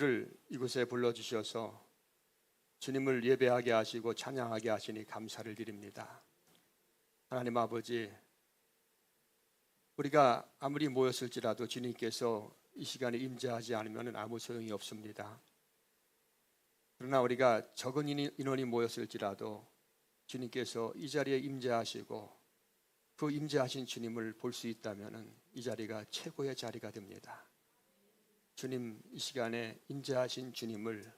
를 이곳에 불러주셔서 주님을 예배하게 하시고 찬양하게 하시니 감사를 드립니다. 하나님 아버지, 우리가 아무리 모였을지라도 주님께서 이 시간에 임재하지 않으면 아무 소용이 없습니다. 그러나 우리가 적은 인원이 모였을지라도 주님께서 이 자리에 임재하시고 그 임재하신 주님을 볼 수 있다면 이 자리가 최고의 자리가 됩니다. 주님, 이 시간에 임재하신 주님을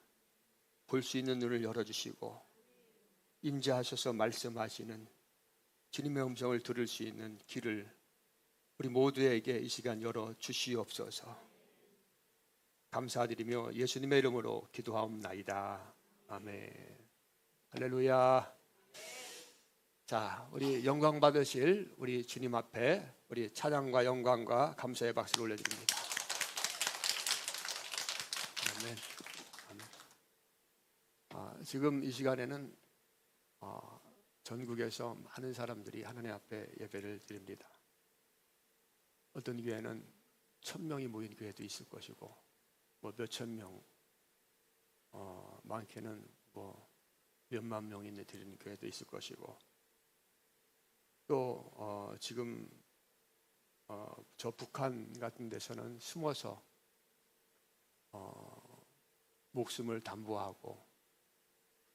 볼 수 있는 눈을 열어주시고 임재하셔서 말씀하시는 주님의 음성을 들을 수 있는 길을 우리 모두에게 이 시간 열어주시옵소서. 감사드리며 예수님의 이름으로 기도하옵나이다. 아멘. 할렐루야. 자, 우리 영광 받으실 우리 주님 앞에 우리 찬양과 영광과 감사의 박수를 올려드립니다. 아멘. 아멘. 지금 이 시간에는 전국에서 많은 사람들이 하나님 앞에 예배를 드립니다. 어떤 교회는 1000명이 모인 교회도 있을 것이고, 뭐 몇천 명, 많게는 뭐 몇만 명이 드리는 교회도 있을 것이고, 또 지금 저 북한 같은 데서는 숨어서 목숨을 담보하고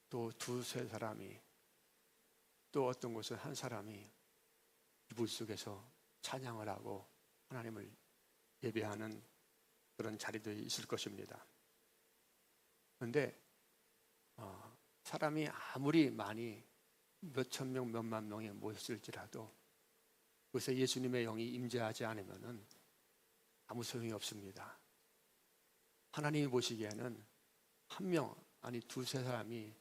또 두세 사람이, 또 어떤 곳은 한 사람이 이불 속에서 찬양을 하고 하나님을 예배하는 그런 자리도 있을 것입니다. 그런데 사람이 아무리 많이 몇천 명, 몇만 명이 모였을지라도 그것에 예수님의 영이 임재하지 않으면 아무 소용이 없습니다. 하나님이 보시기에는 한 명, 아니 두세 사람이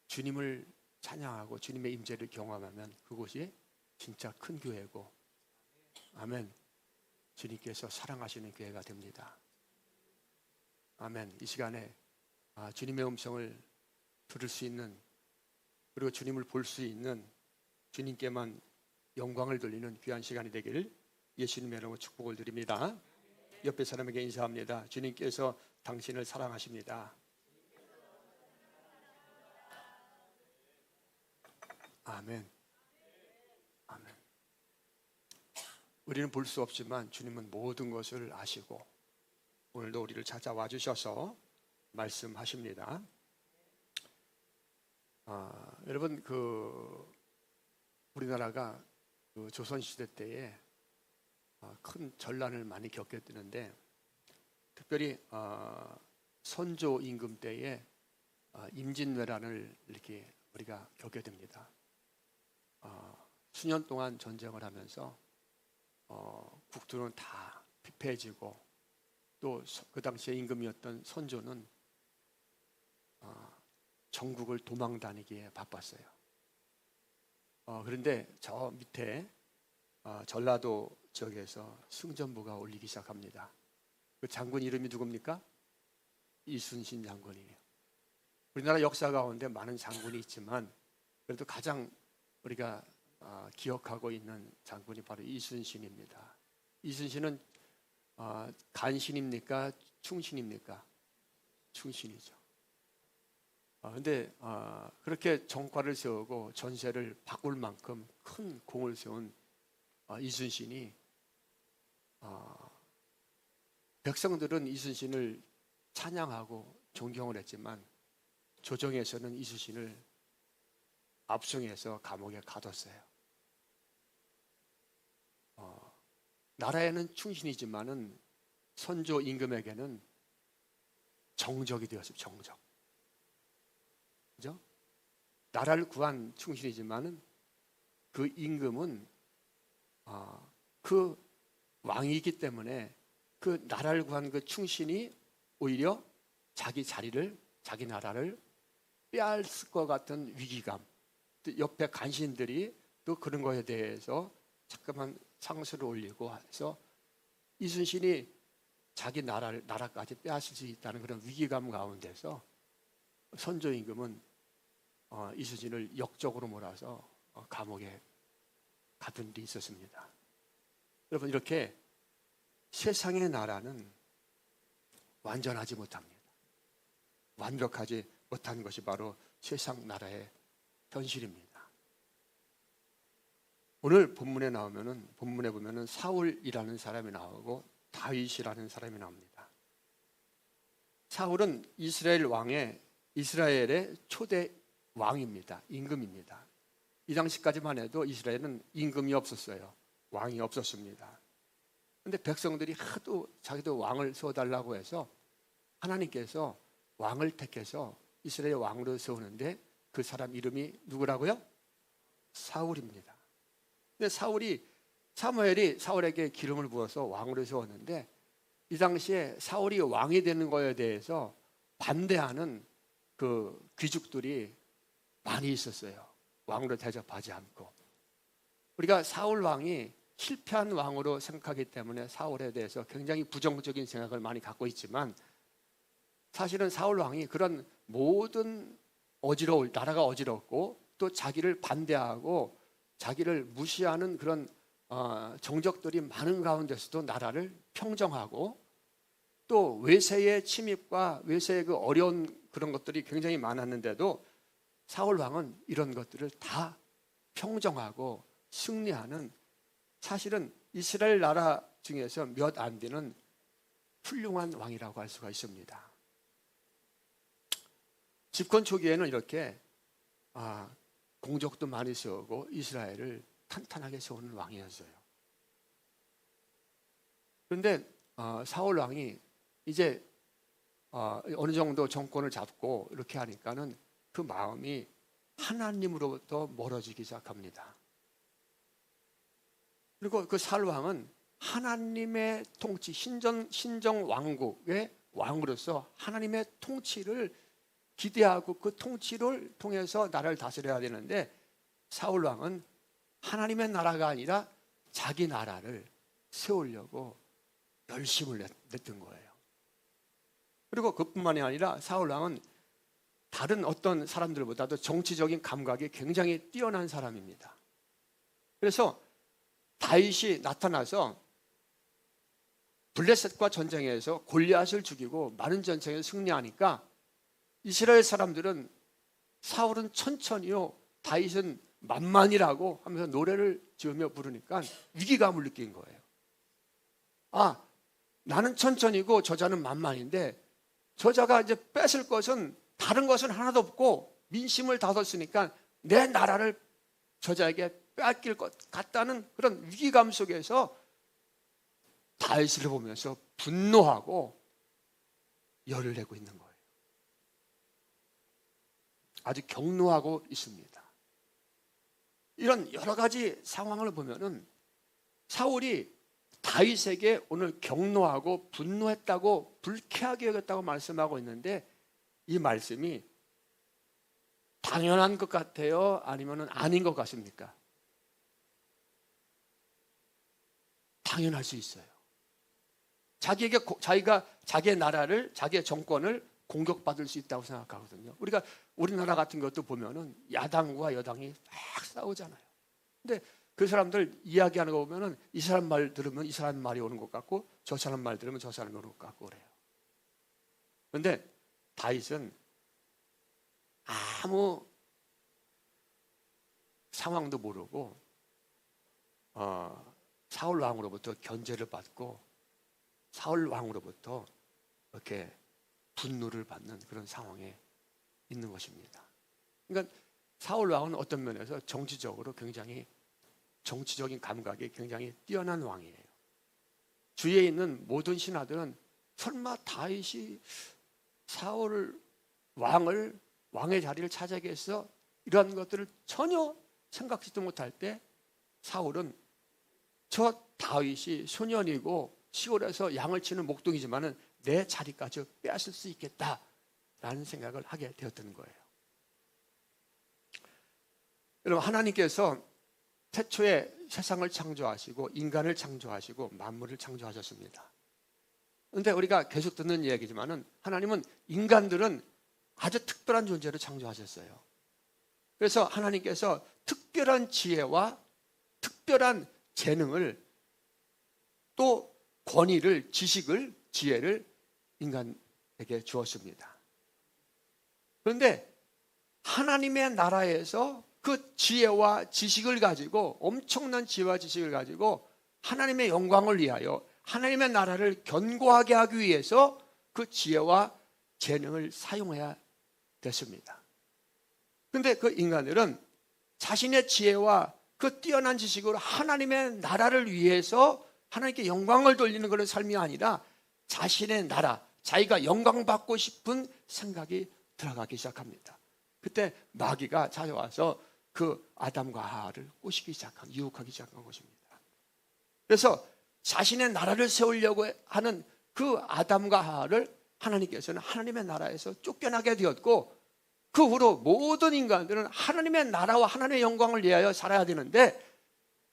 주님을 찬양하고 주님의 임재를 경험하면 그곳이 진짜 큰 교회고, 아멘, 주님께서 사랑하시는 교회가 됩니다. 아멘. 이 시간에 주님의 음성을 들을 수 있는, 그리고 주님을 볼 수 있는, 주님께만 영광을 돌리는 귀한 시간이 되기를 예수님의 이름으로 축복을 드립니다. 옆에 사람에게 인사합니다. 주님께서 당신을 사랑하십니다. 아멘. 아멘. 우리는 볼 수 없지만 주님은 모든 것을 아시고 오늘도 우리를 찾아와 주셔서 말씀하십니다. 여러분, 우리나라가 조선시대 때에 큰 전란을 많이 겪었는데, 특별히 선조 임금 때에 임진왜란을 이렇게 우리가 겪게 됩니다. 수년 동안 전쟁을 하면서 국토는 다 피폐해지고, 또 그 당시에 임금이었던 선조는 전국을 도망 다니기에 바빴어요. 그런데 저 밑에 전라도 지역에서 승전보가 올리기 시작합니다. 그 장군 이름이 누굽니까? 이순신 장군이에요. 우리나라 역사 가운데 많은 장군이 있지만 그래도 가장 우리가 기억하고 있는 장군이 바로 이순신입니다. 이순신은 간신입니까? 충신입니까? 충신이죠. 그런데 그렇게 정과를 세우고 전세를 바꿀 만큼 큰 공을 세운 이순신이, 백성들은 이순신을 찬양하고 존경을 했지만 조정에서는 이순신을 압송해서 감옥에 가뒀어요. 나라에는 충신이지만은 선조 임금에게는 정적이 되었습니다. 정적. 그죠? 나라를 구한 충신이지만은 그 임금은 그 왕이기 때문에 그 나라를 구한 그 충신이 오히려 자기 자리를, 자기 나라를 빼앗을 것 같은 위기감, 또 옆에 간신들이 또 그런 거에 대해서 자꾸만 상수를 올리고 해서 이순신이 자기 나라까지 빼앗을 수 있다는 그런 위기감 가운데서 선조 임금은 이순신을 역적으로 몰아서 감옥에 가둔 일이 있었습니다. 여러분, 이렇게 세상의 나라는 완전하지 못합니다. 완벽하지 못한 것이 바로 세상 나라의 현실입니다. 오늘 본문에 보면은 사울이라는 사람이 나오고 다윗이라는 사람이 나옵니다. 사울은 이스라엘의 초대 왕입니다. 임금입니다. 이 당시까지만 해도 이스라엘은 임금이 없었어요. 왕이 없었습니다. 그런데 백성들이 하도 자기도 왕을 세워달라고 해서 하나님께서 왕을 택해서 이스라엘 왕으로 세우는데 그 사람 이름이 누구라고요? 사울입니다. 근데 사무엘이 사울에게 기름을 부어서 왕으로 세웠는데 이 당시에 사울이 왕이 되는 거에 대해서 반대하는 그 귀족들이 많이 있었어요. 왕으로 대접하지 않고. 우리가 사울 왕이 실패한 왕으로 생각하기 때문에 사울에 대해서 굉장히 부정적인 생각을 많이 갖고 있지만 사실은 사울 왕이 그런 모든 나라가 어지럽고 또 자기를 반대하고 자기를 무시하는 그런 정적들이 많은 가운데서도 나라를 평정하고 또 외세의 침입과 외세의 그 어려운 그런 것들이 굉장히 많았는데도 사울 왕은 이런 것들을 다 평정하고 승리하는 사실은 이스라엘 나라 중에서 몇 안 되는 훌륭한 왕이라고 할 수가 있습니다. 집권 초기에는 이렇게 공적도 많이 세우고 이스라엘을 탄탄하게 세우는 왕이었어요. 그런데 사울 왕이 이제 어느 정도 정권을 잡고 이렇게 하니까는 그 마음이 하나님으로부터 멀어지기 시작합니다. 그리고 그 사울 왕은 하나님의 통치, 신정 왕국의 왕으로서 하나님의 통치를 기대하고 그 통치를 통해서 나라를 다스려야 되는데 사울 왕은 하나님의 나라가 아니라 자기 나라를 세우려고 열심을 냈던 거예요. 그리고 그뿐만이 아니라 사울 왕은 다른 어떤 사람들보다도 정치적인 감각이 굉장히 뛰어난 사람입니다. 그래서 다윗이 나타나서 블레셋과 전쟁에서 골리앗을 죽이고 많은 전쟁에 승리하니까 이스라엘 사람들은 사울은 천천히요, 다윗은 만만이라고 하면서 노래를 지으며 부르니까 위기감을 느낀 거예요. 나는 천천히고 저자는 만만인데 저자가 이제 뺏을 것은 다른 것은 하나도 없고 민심을 다뒀으니까 내 나라를 저자에게 빼앗길 것 같다는 그런 위기감 속에서 다윗을 보면서 분노하고 열을 내고 있는 거예요. 아주 격노하고 있습니다. 이런 여러 가지 상황을 보면은 사울이 다윗에게 오늘 격노하고 분노했다고 불쾌하게 여겼다고 말씀하고 있는데 이 말씀이 당연한 것 같아요? 아니면 아닌 것 같습니까? 당연할 수 있어요. 자기가 자기의 나라를, 자기의 정권을 공격받을 수 있다고 생각하거든요. 우리가 우리나라 같은 것도 보면은 야당과 여당이 막 싸우잖아요. 근데 그 사람들 이야기하는 거 보면은 이 사람 말 들으면 이 사람 말이 오는 것 같고 저 사람 말 들으면 저 사람이 오는 것 같고 그래요. 그런데 다윗은 아무 상황도 모르고 사울 왕으로부터 견제를 받고 사울 왕으로부터 이렇게 분노를 받는 그런 상황에 있는 것입니다. 그러니까 사울 왕은 어떤 면에서 정치적으로 굉장히 정치적인 감각이 굉장히 뛰어난 왕이에요. 주위에 있는 모든 신하들은 설마 다윗이 사울 왕의 자리를 차지하겠어? 이런 것들을 전혀 생각지도 못할 때 사울은 저 다윗이 소년이고 시골에서 양을 치는 목동이지만은 내 자리까지 빼앗을 수 있겠다라는 생각을 하게 되었던 거예요. 여러분, 하나님께서 태초에 세상을 창조하시고 인간을 창조하시고 만물을 창조하셨습니다. 그런데 우리가 계속 듣는 이야기지만은 하나님은 인간들은 아주 특별한 존재로 창조하셨어요. 그래서 하나님께서 특별한 지혜와 특별한 재능을 또 권위를, 지식을, 지혜를 인간에게 주었습니다. 그런데 하나님의 나라에서 그 지혜와 지식을 가지고, 엄청난 지혜와 지식을 가지고 하나님의 영광을 위하여 하나님의 나라를 견고하게 하기 위해서 그 지혜와 재능을 사용해야 됐습니다. 그런데 그 인간들은 자신의 지혜와 그 뛰어난 지식으로 하나님의 나라를 위해서 하나님께 영광을 돌리는 그런 삶이 아니라 자신의 나라, 자기가 영광받고 싶은 생각이 들어가기 시작합니다. 그때 마귀가 찾아와서 그 아담과 하와를 꼬시기 시작한, 유혹하기 시작한 것입니다. 그래서 자신의 나라를 세우려고 하는 그 아담과 하와를 하나님께서는 하나님의 나라에서 쫓겨나게 되었고, 그 후로 모든 인간들은 하나님의 나라와 하나님의 영광을 위하여 살아야 되는데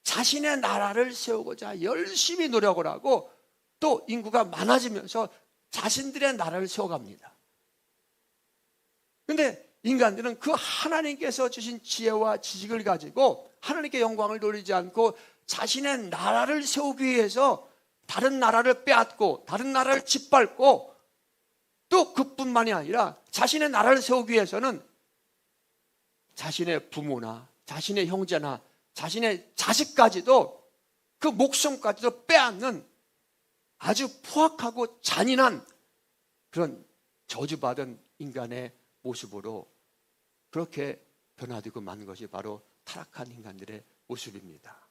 자신의 나라를 세우고자 열심히 노력을 하고, 또 인구가 많아지면서 자신들의 나라를 세워갑니다. 그런데 인간들은 그 하나님께서 주신 지혜와 지식을 가지고 하나님께 영광을 돌리지 않고 자신의 나라를 세우기 위해서 다른 나라를 빼앗고 다른 나라를 짓밟고, 또 그뿐만이 아니라 자신의 나라를 세우기 위해서는 자신의 부모나 자신의 형제나 자신의 자식까지도, 그 목숨까지도 빼앗는 아주 포악하고 잔인한 그런 저주받은 인간의 모습으로 그렇게 변화되고 만 것이 바로 타락한 인간들의 모습입니다.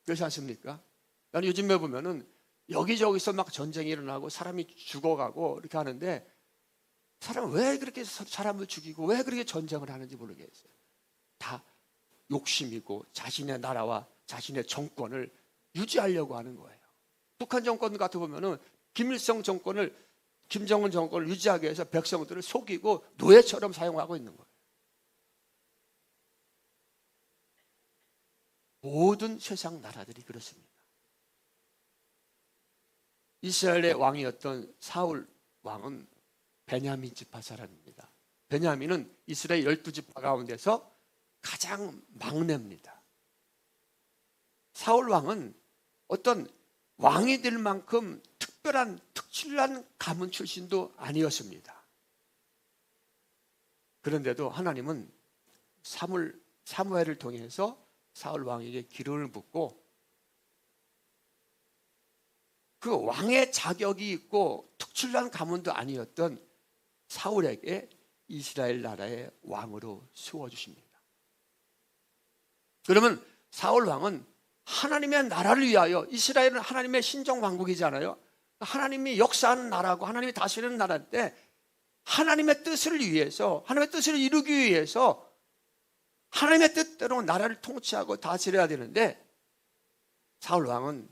그렇지 않습니까? 나는 요즘에 보면은 여기저기서 막 전쟁이 일어나고 사람이 죽어가고 이렇게 하는데, 사람은 왜 그렇게 사람을 죽이고 왜 그렇게 전쟁을 하는지 모르겠어요. 다 욕심이고 자신의 나라와 자신의 정권을 유지하려고 하는 거예요. 북한 정권 같은 거 보면은 김일성 정권을, 김정은 정권을 유지하기 위해서 백성들을 속이고 노예처럼 사용하고 있는 거예요. 모든 세상 나라들이 그렇습니다. 이스라엘의 왕이었던 사울 왕은 베냐민 지파 사람입니다. 베냐민은 이스라엘 12지파 가운데서 가장 막내입니다. 사울 왕은 어떤 왕이 될 만큼 특별한 특출난 가문 출신도 아니었습니다. 그런데도 하나님은 사무엘을 통해서 사울 왕에게 기름을 붓고, 그 왕의 자격이 있고 특출난 가문도 아니었던 사울에게 이스라엘 나라의 왕으로 세워주십니다. 그러면 사울 왕은 하나님의 나라를 위하여, 이스라엘은 하나님의 신정 왕국이잖아요. 하나님이 역사하는 나라고 하나님이 다스리는 나라인데, 하나님의 뜻을 위해서, 하나님의 뜻을 이루기 위해서 하나님의 뜻대로 나라를 통치하고 다스려야 되는데, 사울 왕은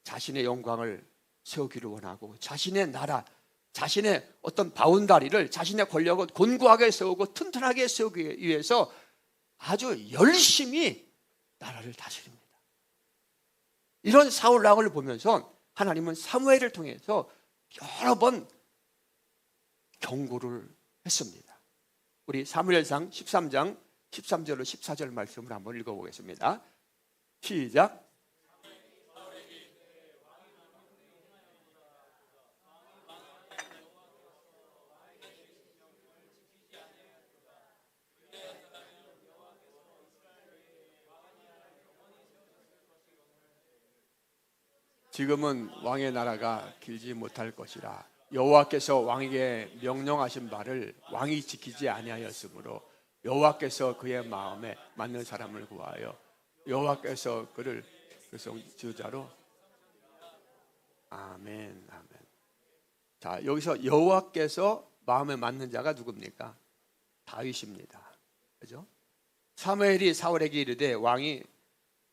자신의 영광을 세우기를 원하고 자신의 나라, 자신의 어떤 바운다리를, 자신의 권력을 곤고하게 세우고 튼튼하게 세우기 위해서 아주 열심히 나라를 다스립니다. 이런 사울 왕을 보면서 하나님은 사무엘을 통해서 여러 번 경고를 했습니다. 우리 사무엘상 13장 13절로 14절 말씀을 한번 읽어보겠습니다. 시작. 지금은 왕의 나라가 길지 못할 것이라. 여호와께서 왕에게 명령하신 바를 왕이 지키지 아니하였으므로 여호와께서 그의 마음에 맞는 사람을 구하여 여호와께서 그를 지도자로. 아멘, 아멘. 자, 여기서 여호와께서 마음에 맞는 자가 누굽니까? 다윗입니다. 그죠? 사무엘이 사울에게 이르되 왕이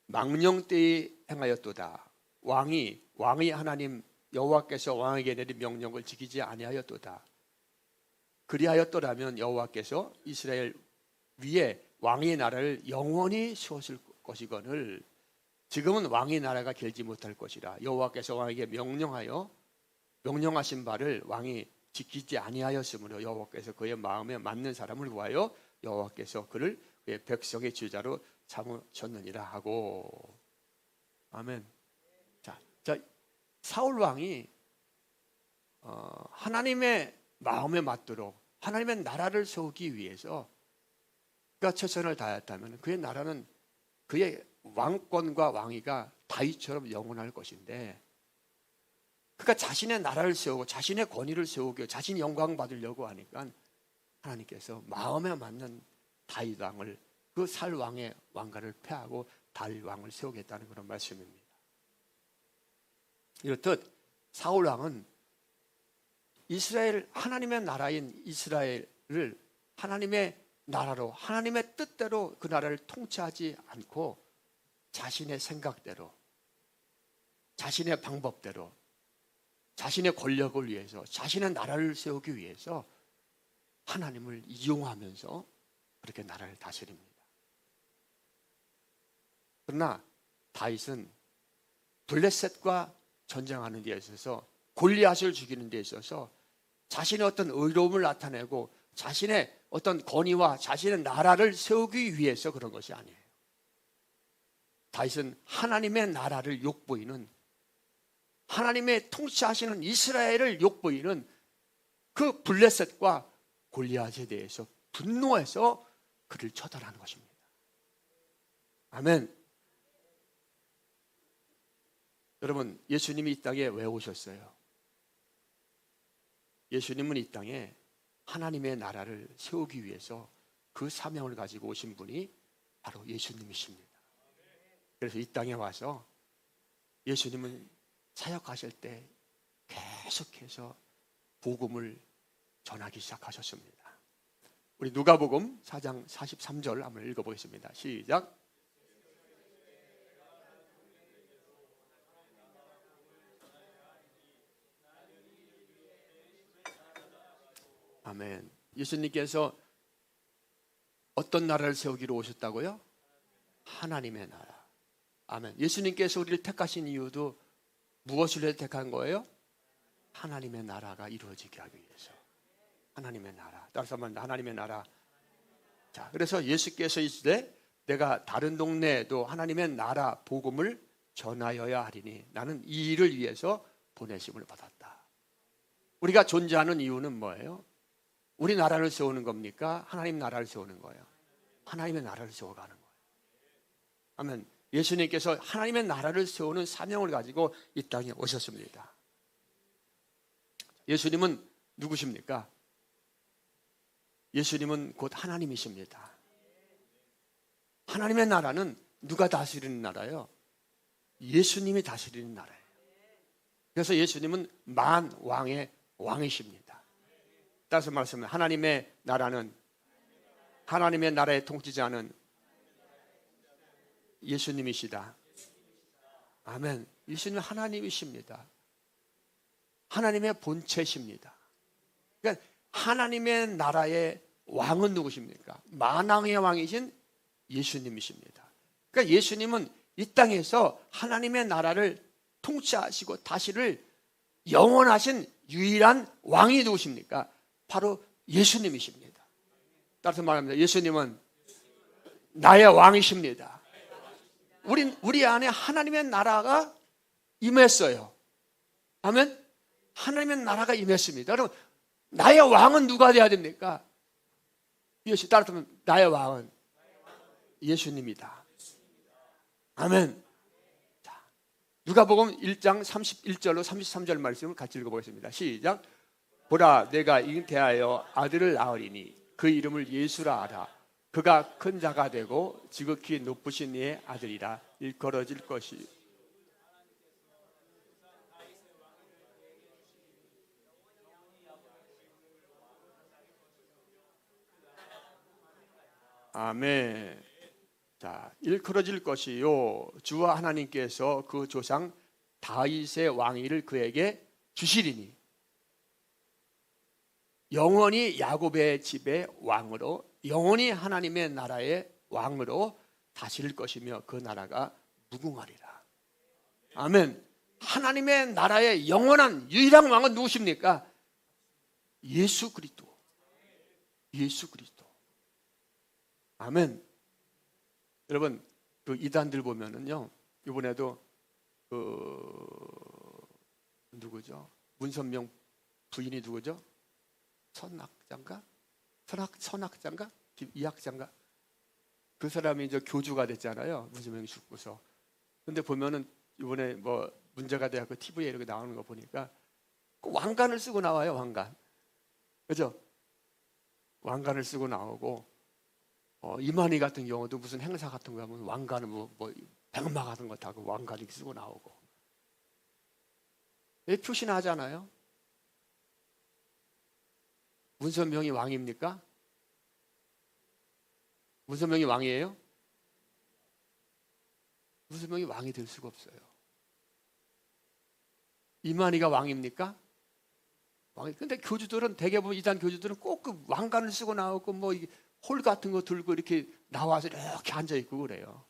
망령되이 행하였도다. 왕이 하나님 여호와께서 왕에게 내린 명령을 지키지 아니하였도다. 그리하였더라면 여호와께서 이스라엘 위에 왕의 나라를 영원히 세웠을 것이거늘 지금은 왕의 나라가 길지 못할 것이라. 여호와께서 왕에게 명령하신 바를 왕이 지키지 아니하였으므로 여호와께서 그의 마음에 맞는 사람을 구하여 여호와께서 그를 그의 백성의 지도자로 삼으셨느니라 하고. 아멘. 자, 사울 왕이 하나님의 마음에 맞도록 하나님의 나라를 세우기 위해서 그가 최선을 다했다면 그의 나라는 그의 왕권과 왕위가 다윗처럼 영원할 것인데, 그가 자신의 나라를 세우고 자신의 권위를 세우고 자신이 영광 받으려고 하니까 하나님께서 마음에 맞는 다윗 왕을, 그 살 왕의 왕가를 폐하고 다윗 왕을 세우겠다는 그런 말씀입니다. 이렇듯 사울 왕은 이스라엘, 하나님의 나라인 이스라엘을 하나님의 나라로, 하나님의 뜻대로 그 나라를 통치하지 않고 자신의 생각대로, 자신의 방법대로, 자신의 권력을 위해서, 자신의 나라를 세우기 위해서 하나님을 이용하면서 그렇게 나라를 다스립니다. 그러나 다윗은 블레셋과 전쟁하는 데 있어서, 골리앗을 죽이는 데 있어서 자신의 어떤 의로움을 나타내고 자신의 어떤 권위와 자신의 나라를 세우기 위해서 그런 것이 아니에요. 다윗은 하나님의 나라를 욕보이는, 하나님의 통치하시는 이스라엘을 욕보이는 그 블레셋과 골리앗에 대해서 분노해서 그를 처단하는 것입니다. 아멘. 여러분, 예수님이 이 땅에 왜 오셨어요? 예수님은 이 땅에 하나님의 나라를 세우기 위해서 그 사명을 가지고 오신 분이 바로 예수님이십니다. 그래서 이 땅에 와서 예수님은 사역하실 때 계속해서 복음을 전하기 시작하셨습니다. 우리 누가복음 4장 43절 한번 읽어보겠습니다. 시작. 아멘. 예수님께서 어떤 나라를 세우기로 오셨다고요? 하나님의 나라. 아멘. 예수님께서 우리를 택하신 이유도 무엇을 위해 택한 거예요? 하나님의 나라가 이루어지게 하기 위해서. 하나님의 나라. 따라서 말합니다. 하나님의 나라. 자, 그래서 예수께서 이르시되 내가 다른 동네에도 하나님의 나라 복음을 전하여야 하리니 나는 이 일을 위해서 보내심을 받았다. 우리가 존재하는 이유는 뭐예요? 우리 나라를 세우는 겁니까? 하나님 나라를 세우는 거예요. 하나님의 나라를 세워가는 거예요. 아멘. 예수님께서 하나님의 나라를 세우는 사명을 가지고 이 땅에 오셨습니다. 예수님은 누구십니까? 예수님은 곧 하나님이십니다. 하나님의 나라는 누가 다스리는 나라예요? 예수님이 다스리는 나라예요. 그래서 예수님은 만왕의 왕이십니다. 따라서 말씀합니다. 하나님의 나라는, 하나님의 나라의 통치자는 예수님이시다. 아멘. 예수님은 하나님이십니다. 하나님의 본체십니다. 그러니까 하나님의 나라의 왕은 누구십니까? 만왕의 왕이신 예수님이십니다. 그러니까 예수님은 이 땅에서 하나님의 나라를 통치하시고 다시를 영원하신 유일한 왕이 누구십니까? 바로 예수님이십니다. 따라서 말합니다. 예수님은 나의 왕이십니다. 우리 안에 하나님의 나라가 임했어요. 아멘. 하나님의 나라가 임했습니다. 여러분, 나의 왕은 누가 돼야 됩니까? 예수. 따라서 나의 왕은 예수님이다. 아멘. 자, 누가복음 1장 31절로 33절 말씀을 같이 읽어보겠습니다. 시작. 보라, 내가 잉태하여 아들을 낳으리니 그 이름을 예수라 하라. 그가 큰 자가 되고 지극히 높으신 이의 아들이라. 일컬어질 것이. 아멘. 자, 일컬어질 것이요 주와 하나님께서 그 조상 다윗의 왕위를 그에게 주시리니 영원히 야곱의 집의 왕으로, 영원히 하나님의 나라의 왕으로 다스릴 것이며 그 나라가 무궁하리라. 아멘. 하나님의 나라의 영원한 유일한 왕은 누구십니까? 예수 그리스도. 예수 그리스도. 아멘. 여러분, 그 이단들 보면은요, 이번에도 누구죠? 문선명 부인이 누구죠? 선악자인가? 선악자인가? 이학자인가? 그 사람이 이제 교주가 됐잖아요. 문선명이 죽고서. 근데 보면은 이번에 뭐 문제가 돼갖고 TV에 이렇게 나오는 거 보니까 그 왕관을 쓰고 나와요. 왕관. 그죠? 왕관을 쓰고 나오고 이만희 같은 경우도 무슨 행사 같은 거 하면 왕관을 뭐 백마 같은 거 타고 왕관 이렇게 쓰고 나오고. 왜 표시나 하잖아요. 문선명이 왕입니까? 문선명이 왕이에요? 문선명이 왕이 될 수가 없어요. 이만희가 왕입니까? 왕이. 근데 교주들은 대개보면 이단 교주들은 꼭 그 왕관을 쓰고 나오고 뭐 홀 같은 거 들고 이렇게 나와서 이렇게 앉아 있고 그래요.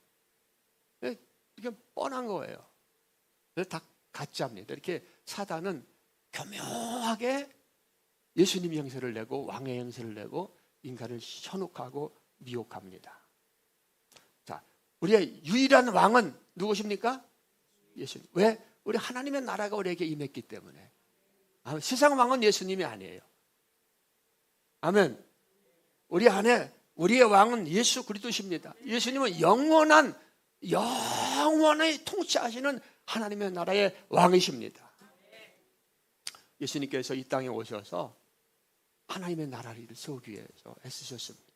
이게 뻔한 거예요. 그래서 다 가짜입니다. 이렇게 사단은 교묘하게 예수님 형세를 내고 왕의 형세를 내고 인간을 현혹하고 미혹합니다. 자, 우리의 유일한 왕은 누구십니까? 예수님. 왜? 우리 하나님의 나라가 우리에게 임했기 때문에. 세상 왕은 예수님이 아니에요. 아멘. 우리 안에 우리의 왕은 예수 그리스도십니다. 예수님은 영원히 통치하시는 하나님의 나라의 왕이십니다. 예수님께서 이 땅에 오셔서 하나님의 나라를 세우기 위해서 애쓰셨습니다.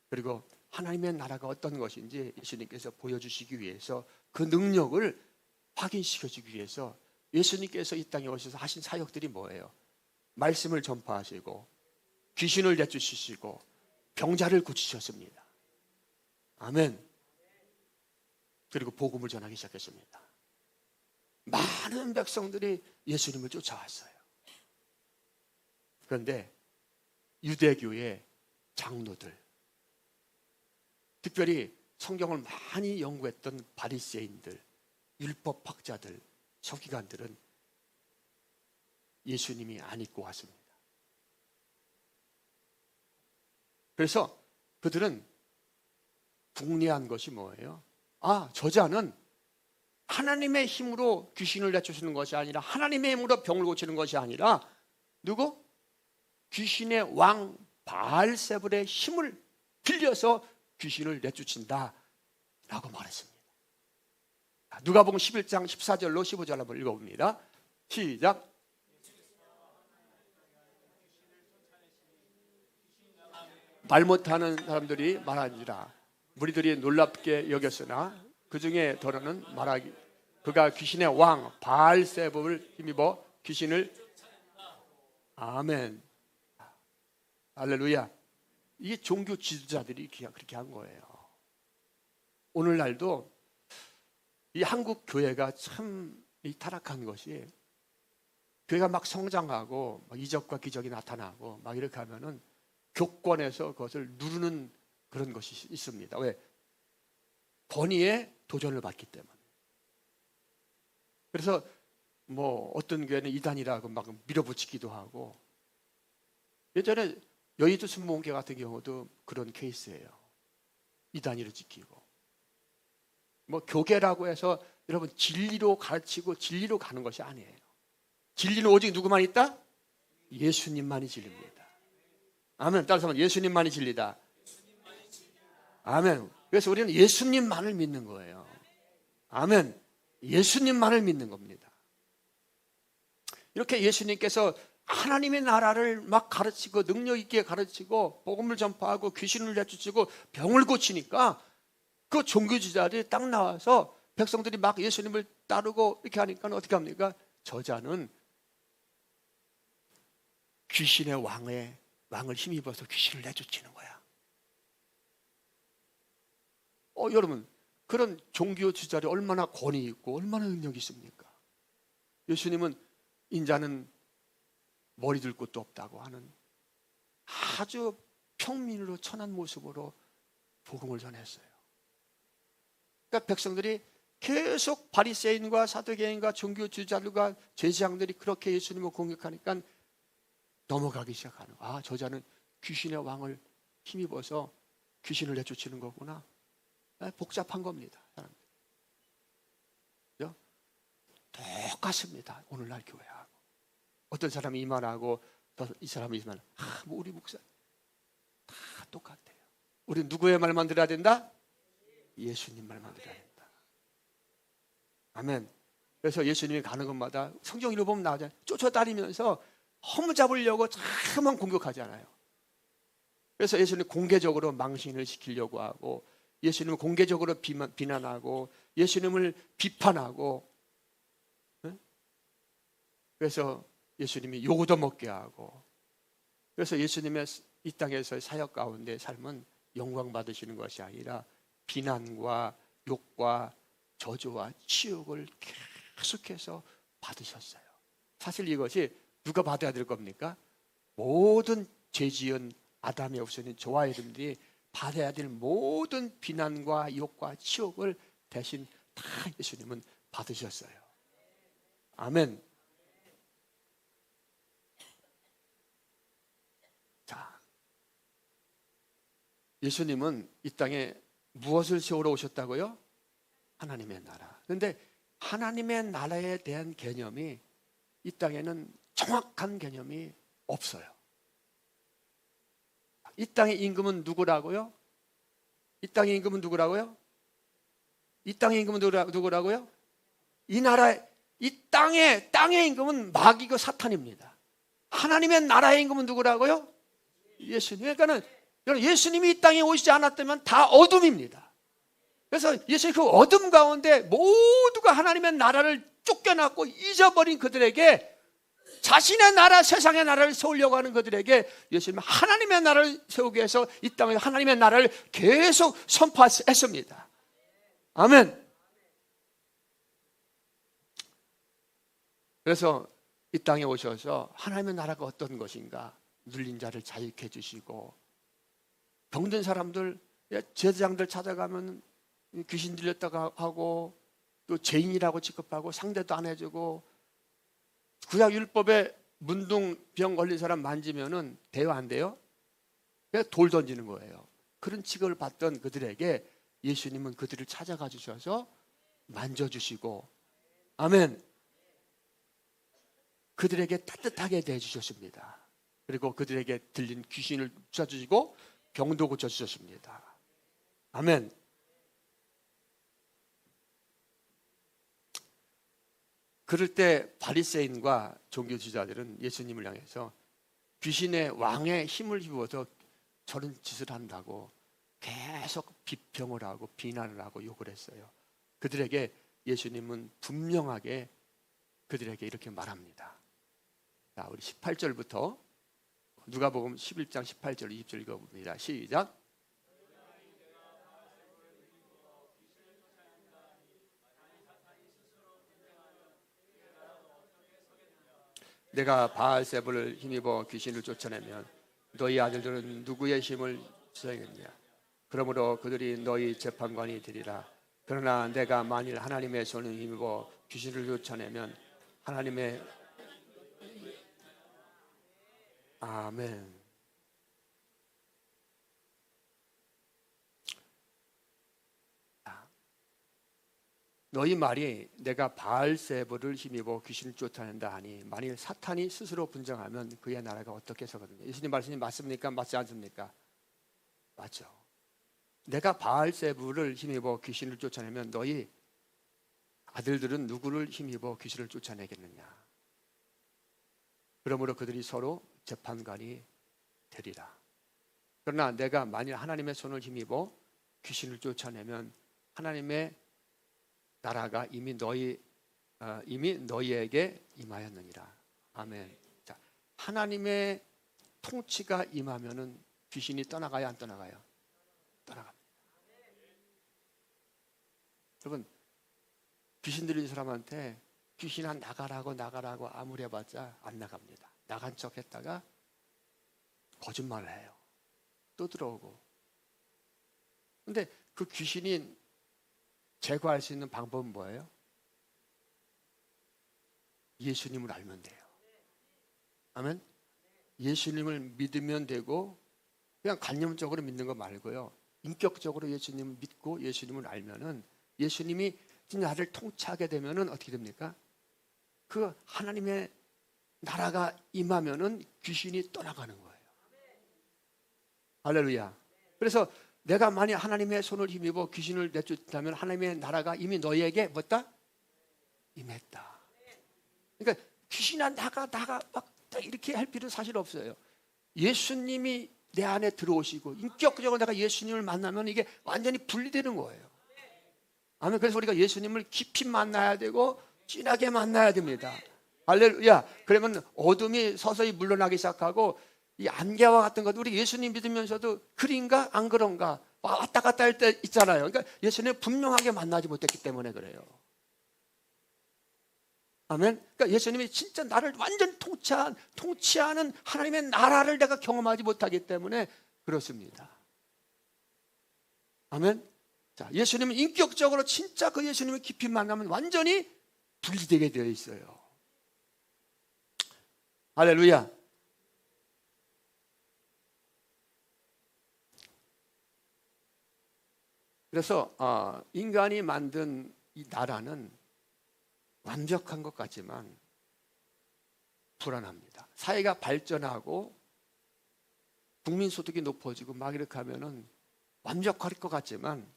그리고 하나님의 나라가 어떤 것인지 예수님께서 보여주시기 위해서 그 능력을 확인시켜주기 위해서 예수님께서 이 땅에 오셔서 하신 사역들이 뭐예요? 말씀을 전파하시고 귀신을 내쫓으시고 병자를 고치셨습니다. 아멘. 그리고 복음을 전하기 시작했습니다. 많은 백성들이 예수님을 쫓아왔어요. 그런데 유대교의 장로들, 특별히 성경을 많이 연구했던 바리새인들, 율법학자들, 서기관들은 예수님이 안 입고 왔습니다. 그래서 그들은 궁리한 것이 뭐예요? 저자는 하나님의 힘으로 귀신을 내쫓는 것이 아니라 하나님의 힘으로 병을 고치는 것이 아니라 누구? 귀신의 왕 바알세불의 힘을 빌려서 귀신을 내쫓는다 라고 말했습니다. 누가복음 11장 14절로 15절 한번 읽어봅니다. 시작. 말 못하는 사람들이 말하니라. 무리들이 놀랍게 여겼으나 그 중에 더러는 말하기 그가 귀신의 왕 바알세불을 힘입어 귀신을 아멘. 할렐루야. 이게 종교 지도자들이 그렇게 한 거예요. 오늘날도 이 한국 교회가 참 타락한 것이 교회가 막 성장하고 막 이적과 기적이 나타나고 막 이렇게 하면은 교권에서 그것을 누르는 그런 것이 있습니다. 왜? 권위에 도전을 받기 때문에. 그래서 뭐 어떤 교회는 이단이라고 막 밀어붙이기도 하고, 예전에 여의도 순복음교회 같은 경우도 그런 케이스예요. 이단위로 지키고. 뭐 교계라고 해서 여러분 진리로 가르치고 진리로 가는 것이 아니에요. 진리는 오직 누구만 있다? 예수님만이 진리입니다. 아멘. 따라서 하면 예수님만이 진리다. 아멘. 그래서 우리는 예수님만을 믿는 거예요. 아멘. 예수님만을 믿는 겁니다. 이렇게 예수님께서 하나님의 나라를 막 가르치고 능력 있게 가르치고 복음을 전파하고 귀신을 내쫓고 병을 고치니까 그 종교지자들이 딱 나와서 백성들이 막 예수님을 따르고 이렇게 하니까 어떻게 합니까? 저자는 귀신의 왕을 힘입어서 귀신을 내쫓는 거야. 여러분, 그런 종교 지자들이 얼마나 권위 있고 얼마나 능력이 있습니까? 예수님은 인자는 머리 들 곳도 없다고 하는 아주 평민으로 천한 모습으로 복음을 전했어요. 그러니까 백성들이 계속 바리새인과 사두개인과 종교 지도자들과 제사장들이 그렇게 예수님을 공격하니까 넘어가기 시작하는 거야. 저자는 귀신의 왕을 힘입어서 귀신을 내쫓는 거구나. 복잡한 겁니다. 사람들. 똑같습니다. 오늘날 교회하고. 어떤 사람이 이 말하고 이 사람이 이 말, 뭐 우리 목사 다 똑같아요. 우리 누구의 말만 들어야 된다? 예수님 말만 들어야 된다. 아멘. 그래서 예수님이 가는 곳마다 성경 읽어보면 나오잖아요. 쫓아다니면서 허무잡으려고 자꾸만 공격하잖아요. 그래서 예수님 공개적으로 망신을 시키려고 하고, 예수님을 공개적으로 비난하고, 예수님을 비판하고, 그래서 예수님이 욕도 먹게 하고, 그래서 예수님의 이 땅에서의 사역 가운데 삶은 영광 받으시는 것이 아니라 비난과 욕과 저주와 치욕을 계속해서 받으셨어요. 사실 이것이 누가 받아야 될 겁니까? 모든 죄 지은 아담의 후손인 저와 여러분들이 받아야 될 모든 비난과 욕과 치욕을 대신 다 예수님은 받으셨어요. 아멘. 자, 예수님은 이 땅에 무엇을 세우러 오셨다고요? 하나님의 나라. 그런데 하나님의 나라에 대한 개념이 이 땅에는 정확한 개념이 없어요. 이 땅의 임금은 누구라고요? 이 땅의 임금은 누구라고요? 이 땅의 임금은 누구라고요? 이 땅의 임금은 마귀고 사탄입니다. 하나님의 나라의 임금은 누구라고요? 예수님. 그러니까는 예수님이 이 땅에 오시지 않았다면 다 어둠입니다. 그래서 예수님 그 어둠 가운데 모두가 하나님의 나라를 쫓겨났고 잊어버린 그들에게, 자신의 나라, 세상의 나라를 세우려고 하는 그들에게 예수님은 하나님의 나라를 세우기 위해서 이 땅에 하나님의 나라를 계속 선포했습니다. 아멘. 그래서 이 땅에 오셔서 하나님의 나라가 어떤 것인가, 눌린 자를 자유케 해주시고, 병든 사람들, 제사장들 찾아가면 귀신 들렸다고 하고, 또 죄인이라고 취급하고 상대도 안 해주고, 구약 율법에 문둥병 걸린 사람 만지면은 돼요, 안 돼요? 그냥 돌 던지는 거예요. 그런 취급을 받던 그들에게 예수님은 그들을 찾아가 주셔서 만져주시고, 아멘, 그들에게 따뜻하게 대해주셨습니다. 그리고 그들에게 들린 귀신을 쫓아주시고 병도 고쳐주셨습니다. 아멘. 그럴 때 바리새인과 종교 지도자들은 예수님을 향해서 귀신의 왕의 힘을 입어서 저런 짓을 한다고 계속 비평을 하고 비난을 하고 욕을 했어요. 그들에게 예수님은 분명하게 그들에게 이렇게 말합니다. 자, 우리 18절부터 누가복음 11장 18절 20절 읽어봅니다. 시작. 내가 바알세불을 힘입어 귀신을 쫓아내면 너희 아들들은 누구의 힘을 수행했냐? 그러므로 그들이 너희 재판관이 되리라. 그러나 내가 만일 하나님의 손을 힘입어 귀신을 쫓아내면 하나님의 아멘. 너희 말이 내가 바알세불을 힘입어 귀신을 쫓아낸다 하니 만일 사탄이 스스로 분정하면 그의 나라가 어떻게 서거든요. 예수님 말씀이 맞습니까? 맞지 않습니까? 맞죠. 내가 바알세불을 힘입어 귀신을 쫓아내면 너희 아들들은 누구를 힘입어 귀신을 쫓아내겠느냐? 그러므로 그들이 서로 재판관이 되리라. 그러나 내가 만일 하나님의 손을 힘입어 귀신을 쫓아내면 하나님의 나라가 이미 너희에게 임하였느니라. 아멘. 자, 하나님의 통치가 임하면은 귀신이 떠나가요, 안 떠나가요? 떠나갑니다. 여러분, 귀신 들린 사람한테 귀신아 나가라고 아무리 해봤자 안 나갑니다. 나간 척 했다가 거짓말을 해요. 또 들어오고. 근데 그 귀신이 제거할 수 있는 방법은 뭐예요? 예수님을 알면 돼요. 아멘. 예수님을 믿으면 되고, 그냥 관념적으로 믿는 거 말고요, 인격적으로 예수님을 믿고 예수님을 알면은, 예수님이 나를 통치하게 되면은 어떻게 됩니까? 그 하나님의 나라가 임하면은 귀신이 떠나가는 거예요. 할렐루야. 그래서 내가 만약 하나님의 손을 힘입어 귀신을 내쫓다면 하나님의 나라가 이미 너희에게 뭐다? 임했다. 그러니까 귀신아 나가 막 이렇게 할 필요 사실 없어요. 예수님이 내 안에 들어오시고 인격적으로 내가 예수님을 만나면 이게 완전히 분리되는 거예요. 아멘. 그래서 우리가 예수님을 깊이 만나야 되고 진하게 만나야 됩니다. 할렐루야. 그러면 어둠이 서서히 물러나기 시작하고 이 안개와 같은 것, 우리 예수님 믿으면서도 그린가 안 그런가 왔다 갔다 할 때 있잖아요. 그러니까 예수님 분명하게 만나지 못했기 때문에 그래요. 아멘. 그러니까 예수님이 진짜 나를 완전 통치하는 하나님의 나라를 내가 경험하지 못하기 때문에 그렇습니다. 아멘. 자, 예수님은 인격적으로 진짜 그 예수님을 깊이 만나면 완전히 분리되게 되어 있어요. 할렐루야. 그래서 인간이 만든 이 나라는 완벽한 것 같지만 불안합니다. 사회가 발전하고 국민 소득이 높아지고 막 이렇게 하면은 완벽할 것 같지만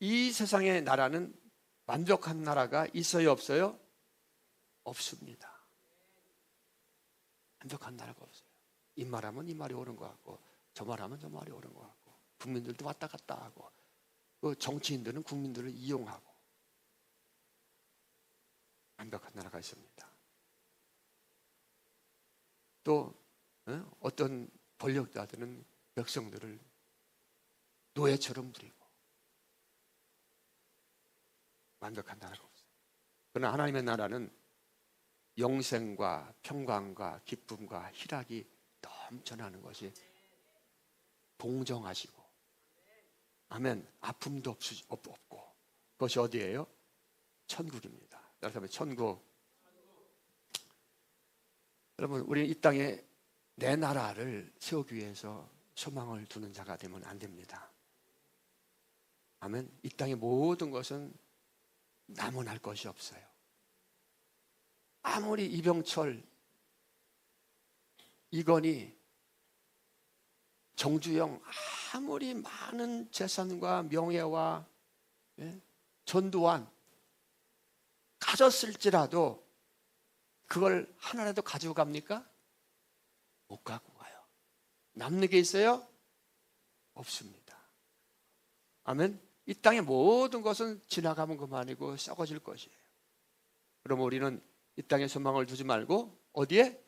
이 세상의 나라는 완벽한 나라가 있어요, 없어요? 없습니다. 완벽한 나라가 없어요. 이 말하면 이 말이 옳은 것 같고 저 말하면 저 말이 옳은 것 같고 국민들도 왔다 갔다 하고 그 정치인들은 국민들을 이용하고 완벽한 나라가 있습니다. 또 어떤 권력자들은 백성들을 노예처럼 부리고 완벽한 나라가 없어요. 그러나 하나님의 나라는 영생과 평강과 기쁨과 희락이 넘쳐나는 것이 동정하시고 아멘. 아픔도 없고 그것이 어디예요? 천국입니다. 여러분 천국. 여러분 우리는 이 땅에 내 나라를 세우기 위해서 소망을 두는 자가 되면 안 됩니다. 아멘. 이 땅의 모든 것은 남원할 것이 없어요. 아무리 이병철, 이건희, 정주영 아무리 많은 재산과 명예와 전두환 가졌을지라도 그걸 하나라도 가지고 갑니까? 못 갖고 가요. 남는 게 있어요? 없습니다. 아멘. 이 땅의 모든 것은 지나가면 그만이고 썩어질 것이에요. 그럼 우리는 이 땅에 소망을 두지 말고 어디에?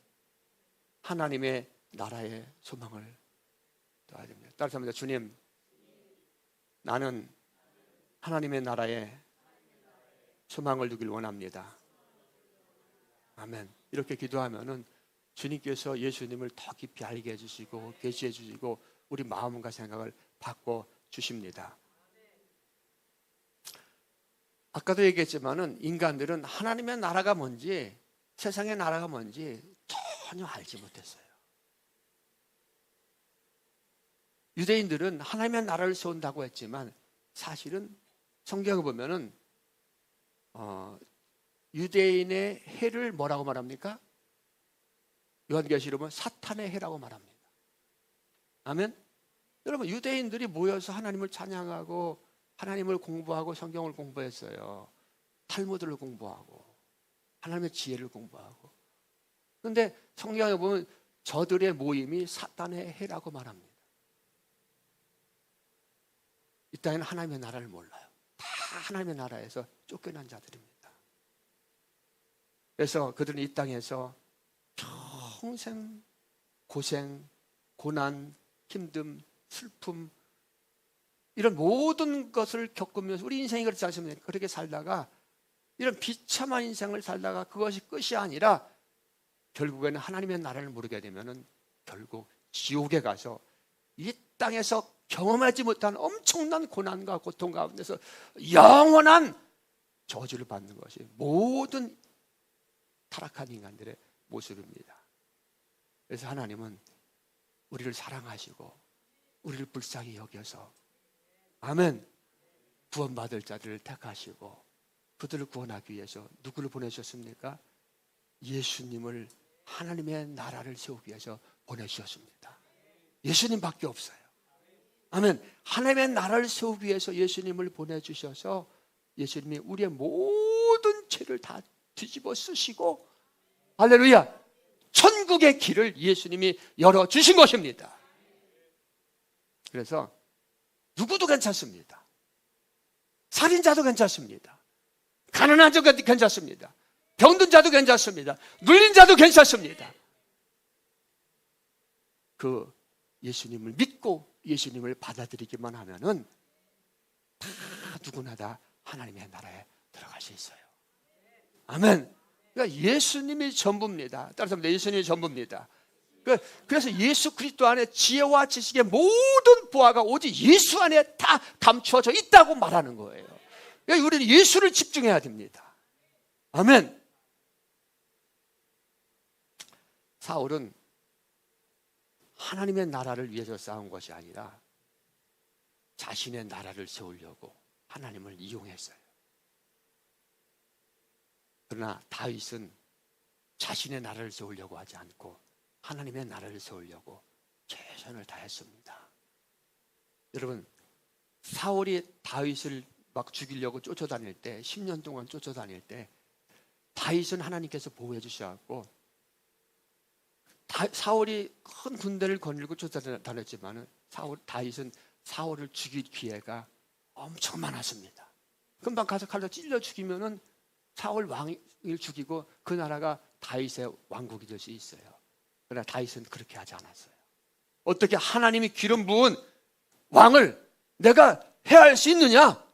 하나님의 나라에 소망을 둬야 됩니다. 따라서 합니다. 주님, 나는 하나님의 나라에 소망을 두길 원합니다. 아멘. 이렇게 기도하면은 주님께서 예수님을 더 깊이 알게 해주시고 계시해 주시고 우리 마음과 생각을 바꿔 주십니다. 아까도 얘기했지만은 인간들은 하나님의 나라가 뭔지 세상의 나라가 뭔지 전혀 알지 못했어요. 유대인들은 하나님의 나라를 세운다고 했지만 사실은 성경을 보면은 유대인의 해를 뭐라고 말합니까? 요한계시록 보면 사탄의 해라고 말합니다. 아멘. 여러분 유대인들이 모여서 하나님을 찬양하고 하나님을 공부하고 성경을 공부했어요. 탈무드를 공부하고 하나님의 지혜를 공부하고. 그런데 성경에 보면 저들의 모임이 사탄의 해라고 말합니다. 이 땅에는 하나님의 나라를 몰라요. 다 하나님의 나라에서 쫓겨난 자들입니다. 그래서 그들은 이 땅에서 평생 고생, 고난, 힘듦, 슬픔 이런 모든 것을 겪으면서 우리 인생이 그렇지 않습니까? 그렇게 살다가 이런 비참한 인생을 살다가 그것이 끝이 아니라 결국에는 하나님의 나라를 모르게 되면은 결국 지옥에 가서 이 땅에서 경험하지 못한 엄청난 고난과 고통 가운데서 영원한 저주를 받는 것이 모든 타락한 인간들의 모습입니다. 그래서 하나님은 우리를 사랑하시고 우리를 불쌍히 여겨서 아멘 구원받을 자들을 택하시고 그들을 구원하기 위해서 누구를 보내셨습니까? 예수님을 하나님의 나라를 세우기 위해서 보내주셨습니다. 예수님밖에 없어요. 아멘. 하나님의 나라를 세우기 위해서 예수님을 보내주셔서 예수님이 우리의 모든 죄를 다 뒤집어 쓰시고, 할렐루야, 천국의 길을 예수님이 열어주신 것입니다. 그래서 누구도 괜찮습니다. 살인자도 괜찮습니다. 가난한 자도 괜찮습니다. 병든 자도 괜찮습니다. 눌린 자도 괜찮습니다. 그 예수님을 믿고 예수님을 받아들이기만 하면은 다 누구나 다 하나님의 나라에 들어갈 수 있어요. 아멘. 그러니까 예수님이 전부입니다. 따라서 예수님이 전부입니다. 그래서 예수 그리스도 안에 지혜와 지식의 모든 보화가 오직 예수 안에 다 감추어져 있다고 말하는 거예요. 그러니까 우리는 예수를 집중해야 됩니다. 아멘. 사울은 하나님의 나라를 위해서 싸운 것이 아니라 자신의 나라를 세우려고 하나님을 이용했어요. 그러나 다윗은 자신의 나라를 세우려고 하지 않고 하나님의 나라를 세우려고 최선을 다했습니다. 여러분, 사울이 다윗을 막 죽이려고 쫓아다닐 때, 10년 동안 쫓아다닐 때 다윗은 하나님께서 보호해 주셔갖고, 사울이 큰 군대를 거닐고 쫓아다녔지만 다윗은 사울을 죽일 기회가 엄청 많았습니다. 금방 가서 칼로 찔러 죽이면은 사울 왕을 죽이고 그 나라가 다윗의 왕국이 될 수 있어요. 그러나 다윗은 그렇게 하지 않았어요. 어떻게 하나님이 기름 부은 왕을 내가 해할 수 있느냐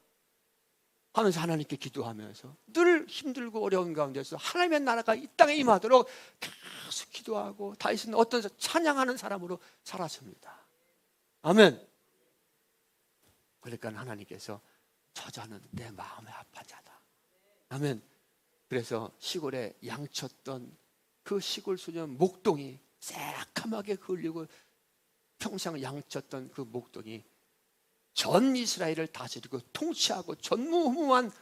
하면서 하나님께 기도하면서 늘 힘들고 어려운 가운데서 하나님의 나라가 이 땅에 임하도록 계속 기도하고, 다윗은 어떤 찬양하는 사람으로 살았습니다. 아멘. 그러니까 하나님께서 저자는 내 마음의 합한 자다. 아멘. 그래서 시골에 양쳤던 그 시골 소년 목동이 새까맣게 흘리고 평생 양쳤던 그 목동이 전 이스라엘을 다스리고 통치하고 전무후무한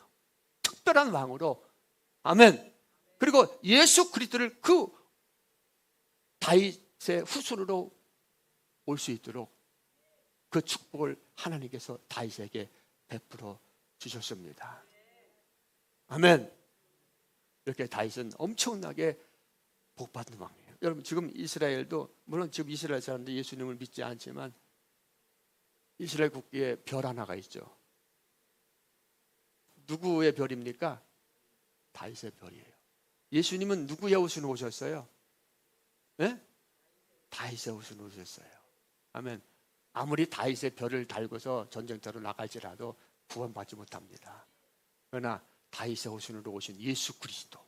특별한 왕으로, 아멘. 그리고 예수 그리스도를 그 다윗의 후손으로 올 수 있도록 그 축복을 하나님께서 다윗에게 베풀어 주셨습니다. 아멘. 이렇게 다윗은 엄청나게 복받은 왕이에요. 여러분, 지금 이스라엘도, 물론 지금 이스라엘 사람들이 예수님을 믿지 않지만 이스라엘 국기에 별 하나가 있죠. 누구의 별입니까? 다윗의 별이에요. 예수님은 누구의 옷으로 오셨어요? 네? 다윗의 옷으로 오셨어요. 아멘. 아무리 다윗의 별을 달고서 전쟁터로 나갈지라도 구원받지 못합니다. 그러나 다윗의 옷으로 오신 예수 그리스도,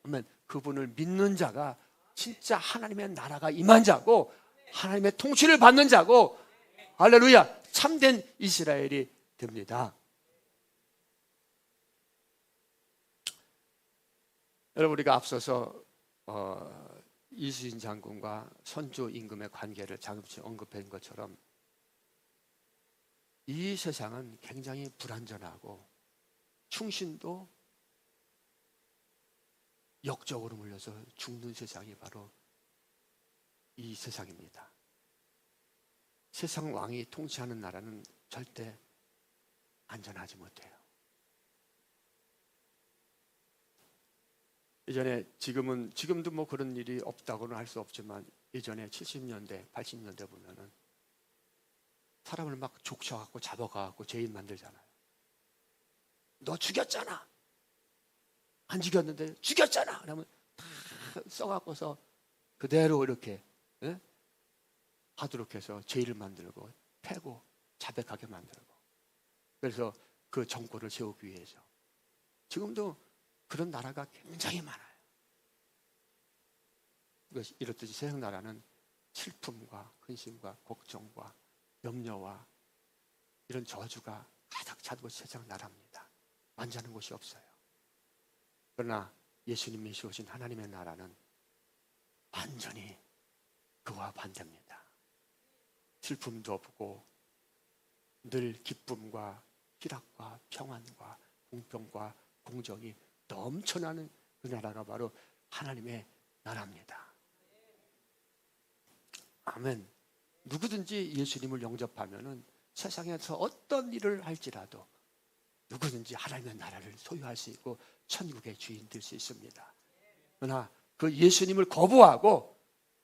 아멘, 그분을 믿는 자가 진짜 하나님의 나라가 임한 자고 하나님의 통치를 받는 자고, 할렐루야, 참된 이스라엘이 됩니다. 여러분, 우리가 앞서서 이수인 장군과 선조 임금의 관계를 잠시 언급한 것처럼 이 세상은 굉장히 불완전하고 충신도 역적으로 물려서 죽는 세상이 바로 이 세상입니다. 세상 왕이 통치하는 나라는 절대 안전하지 못해요. 예전에, 지금도 뭐 그런 일이 없다고는 할 수 없지만 예전에 70년대, 80년대 보면은 사람을 막 족쳐갖고 잡아가갖고 죄인 만들잖아요. 너 죽였잖아. 안 죽였는데 죽였잖아. 그러면 다 써갖고서 그대로 이렇게, 예? 하도록 해서 죄를 만들고 패고 자백하게 만들고, 그래서 그 정권을 세우기 위해서. 지금도 그런 나라가 굉장히 많아요. 이렇듯이 세상 나라는 슬픔과 근심과 걱정과 염려와 이런 저주가 가득 찬 곳이 세상 나라입니다. 완전한 곳이 없어요. 그러나 예수님이 세우신 하나님의 나라는 완전히 그와 반대입니다. 슬픔도 없고 늘 기쁨과 희락과 평안과 공평과 공정이 넘쳐나는 그 나라가 바로 하나님의 나라입니다. 아멘. 누구든지 예수님을 영접하면은 세상에서 어떤 일을 할지라도 누구든지 하나님의 나라를 소유할 수 있고 천국의 주인 될 수 있습니다. 그러나 그 예수님을 거부하고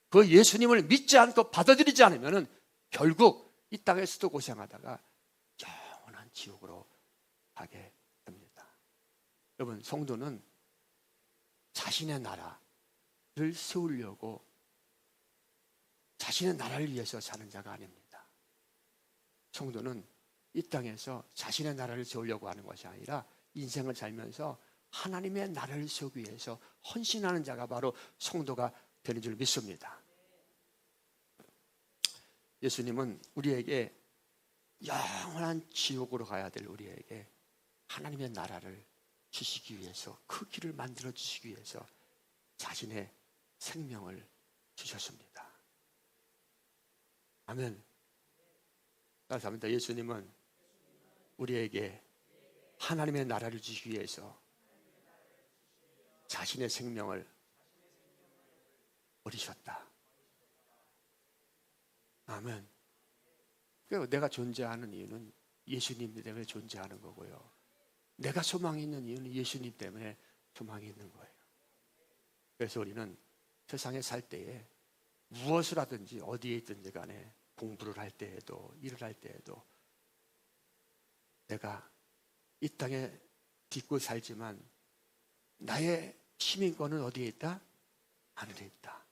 그 예수님을 믿지 않고 받아들이지 않으면은 결국 이 땅에서도 고생하다가 영원한 지옥으로 가게 됩니다. 여러분, 성도는 자신의 나라를 세우려고 자신의 나라를 위해서 사는 자가 아닙니다. 성도는 이 땅에서 자신의 나라를 세우려고 하는 것이 아니라 인생을 살면서 하나님의 나라를 세우기 위해서 헌신하는 자가 바로 성도가 되는 줄 믿습니다. 예수님은 우리에게 영원한 지옥으로 가야 될 우리에게 하나님의 나라를 주시기 위해서, 그 길을 만들어 주시기 위해서 자신의 생명을 주셨습니다. 아멘. 감사합니다. 예수님은 우리에게 하나님의 나라를 주시기 위해서 자신의 생명을 버리셨다. 아멘. 그러니까 내가 존재하는 이유는 예수님 때문에 존재하는 거고요. 내가 소망이 있는 이유는 예수님 때문에 소망이 있는 거예요. 그래서 우리는 세상에 살 때에 무엇을 하든지 어디에 있든지 간에 공부를 할 때에도 일을 할 때에도 내가 이 땅에 딛고 살지만 나의 시민권은 어디에 있다? 하늘에 있다.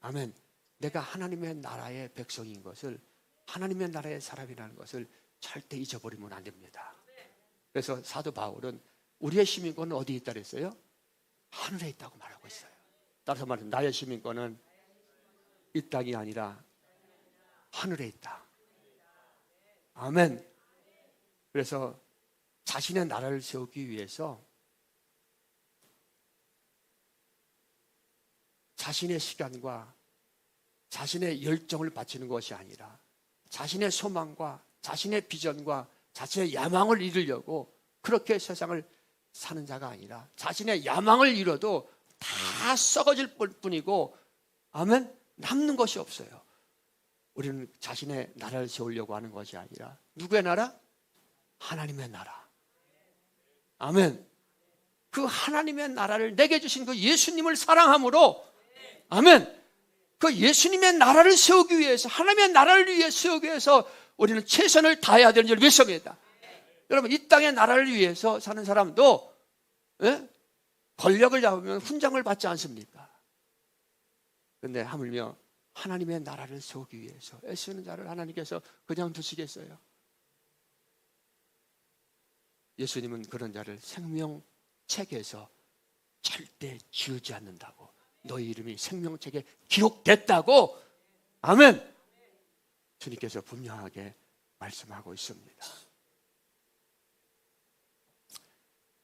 아멘. 내가 하나님의 나라의 백성인 것을, 하나님의 나라의 사람이라는 것을 절대 잊어버리면 안 됩니다. 그래서 사도 바울은 우리의 시민권은 어디에 있다 그랬어요? 하늘에 있다고 말하고 있어요. 따라서 말하면 나의 시민권은 이 땅이 아니라 하늘에 있다. 아멘. 그래서 자신의 나라를 세우기 위해서 자신의 시간과 자신의 열정을 바치는 것이 아니라 자신의 소망과 자신의 비전과 자신의 야망을 이루려고 그렇게 세상을 사는 자가 아니라 자신의 야망을 이뤄도 다 썩어질 뿐이고, 아멘, 남는 것이 없어요. 우리는 자신의 나라를 세우려고 하는 것이 아니라 누구의 나라? 하나님의 나라. 아멘. 그 하나님의 나라를 내게 주신 그 예수님을 사랑함으로, 아멘, 그 예수님의 나라를 세우기 위해서, 하나님의 나라를 위해 세우기 위해서 우리는 최선을 다해야 되는 줄 믿습니다. 여러분, 이 땅의 나라를 위해서 사는 사람도 권력을 잡으면 훈장을 받지 않습니까? 그런데 하물며 하나님의 나라를 세우기 위해서 애쓰는 자를 하나님께서 그냥 두시겠어요? 예수님은 그런 자를 생명책에서 절대 지우지 않는다고, 너희 이름이 생명책에 기록됐다고, 아멘, 주님께서 분명하게 말씀하고 있습니다.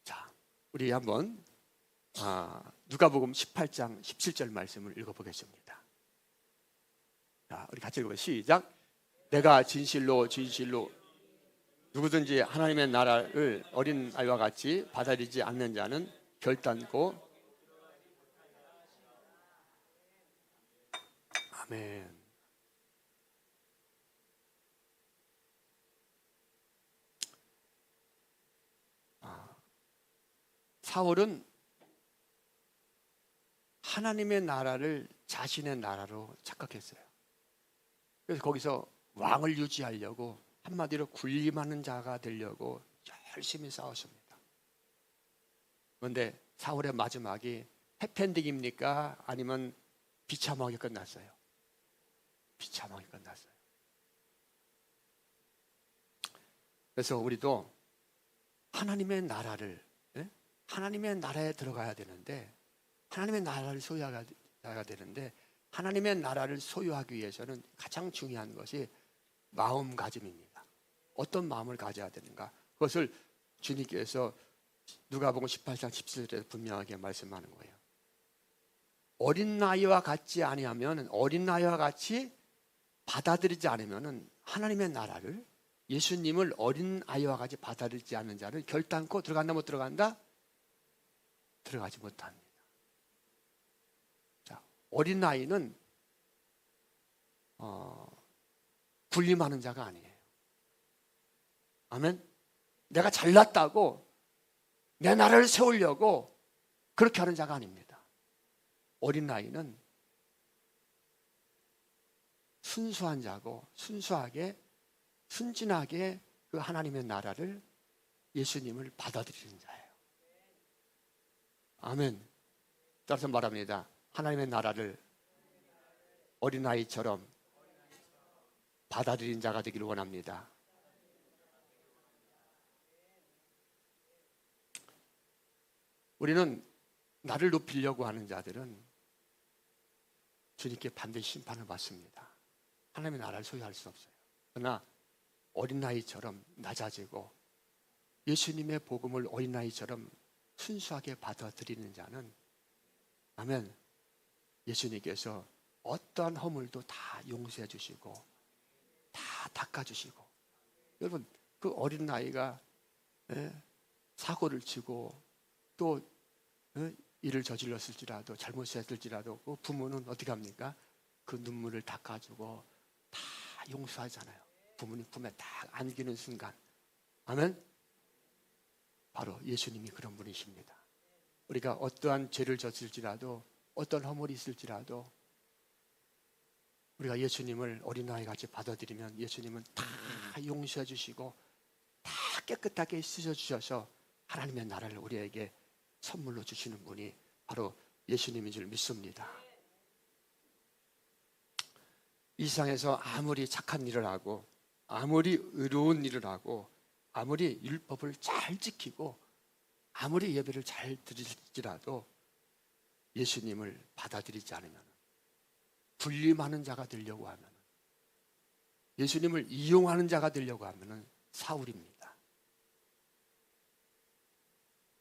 자, 우리 한번 누가복음 18장 17절 말씀을 읽어보겠습니다. 자, 우리 같이 읽어요. 시작. 내가 진실로 진실로 누구든지 하나님의 나라를 어린 아이와 같이 받아들이지 않는 자는 결단코, 아멘. 사울은 하나님의 나라를 자신의 나라로 착각했어요. 그래서 거기서 왕을 유지하려고, 한마디로 군림하는 자가 되려고 열심히 싸웠습니다. 그런데 사울의 마지막이 해피엔딩입니까? 아니면 비참하게 끝났어요? 비참하게 끝났어요. 그래서 우리도 하나님의 나라를, 하나님의 나라에 들어가야 되는데, 하나님의 나라를 소유해야 되는데, 하나님의 나라를 소유하기 위해서는 가장 중요한 것이 마음가짐입니다. 어떤 마음을 가져야 되는가? 그것을 주님께서 누가복음 18장 17절에 분명하게 말씀하는 거예요. 어린 나이와 같지 아니하면, 어린 나이와 같이 받아들이지 않으면 하나님의 나라를, 예수님을 어린 아이와 같이 받아들이지 않는 자는 결단코 들어간다 못 들어간다? 들어가지 못합니다. 어린아이는 군림하는 자가 아니에요. 아멘. 내가 잘났다고 내 나라를 세우려고 그렇게 하는 자가 아닙니다. 어린아이는 순수한 자고 순수하게 순진하게 그 하나님의 나라를, 예수님을 받아들이는 자예요. 아멘. 따라서 말합니다. 하나님의 나라를 어린아이처럼 받아들인 자가 되기를 원합니다. 우리는 나를 높이려고 하는 자들은 주님께 반드시 심판을 받습니다. 하나님의 나라를 소유할 수 없어요. 그러나 어린아이처럼 낮아지고 예수님의 복음을 어린아이처럼 순수하게 받아들이는 자는, 아멘, 예수님께서 어떠한 허물도 다 용서해 주시고 다 닦아 주시고. 여러분, 그 어린아이가 사고를 치고 또 일을 저질렀을지라도, 잘못했을지라도 그 부모는 어떻게 합니까? 그 눈물을 닦아주고 다 용서하잖아요. 부모님 품에 딱 안기는 순간. 아멘. 바로 예수님이 그런 분이십니다. 우리가 어떠한 죄를 졌을지라도, 어떤 허물이 있을지라도 우리가 예수님을 어린아이 같이 받아들이면 예수님은 다 용서해 주시고 다 깨끗하게 씻어 주셔서 하나님의 나라를 우리에게 선물로 주시는 분이 바로 예수님인 줄 믿습니다. 이 세상에서 아무리 착한 일을 하고 아무리 의로운 일을 하고 아무리 율법을 잘 지키고 아무리 예배를 잘 드릴지라도 예수님을 받아들이지 않으면, 군림하는 자가 되려고 하면, 예수님을 이용하는 자가 되려고 하면 사울입니다.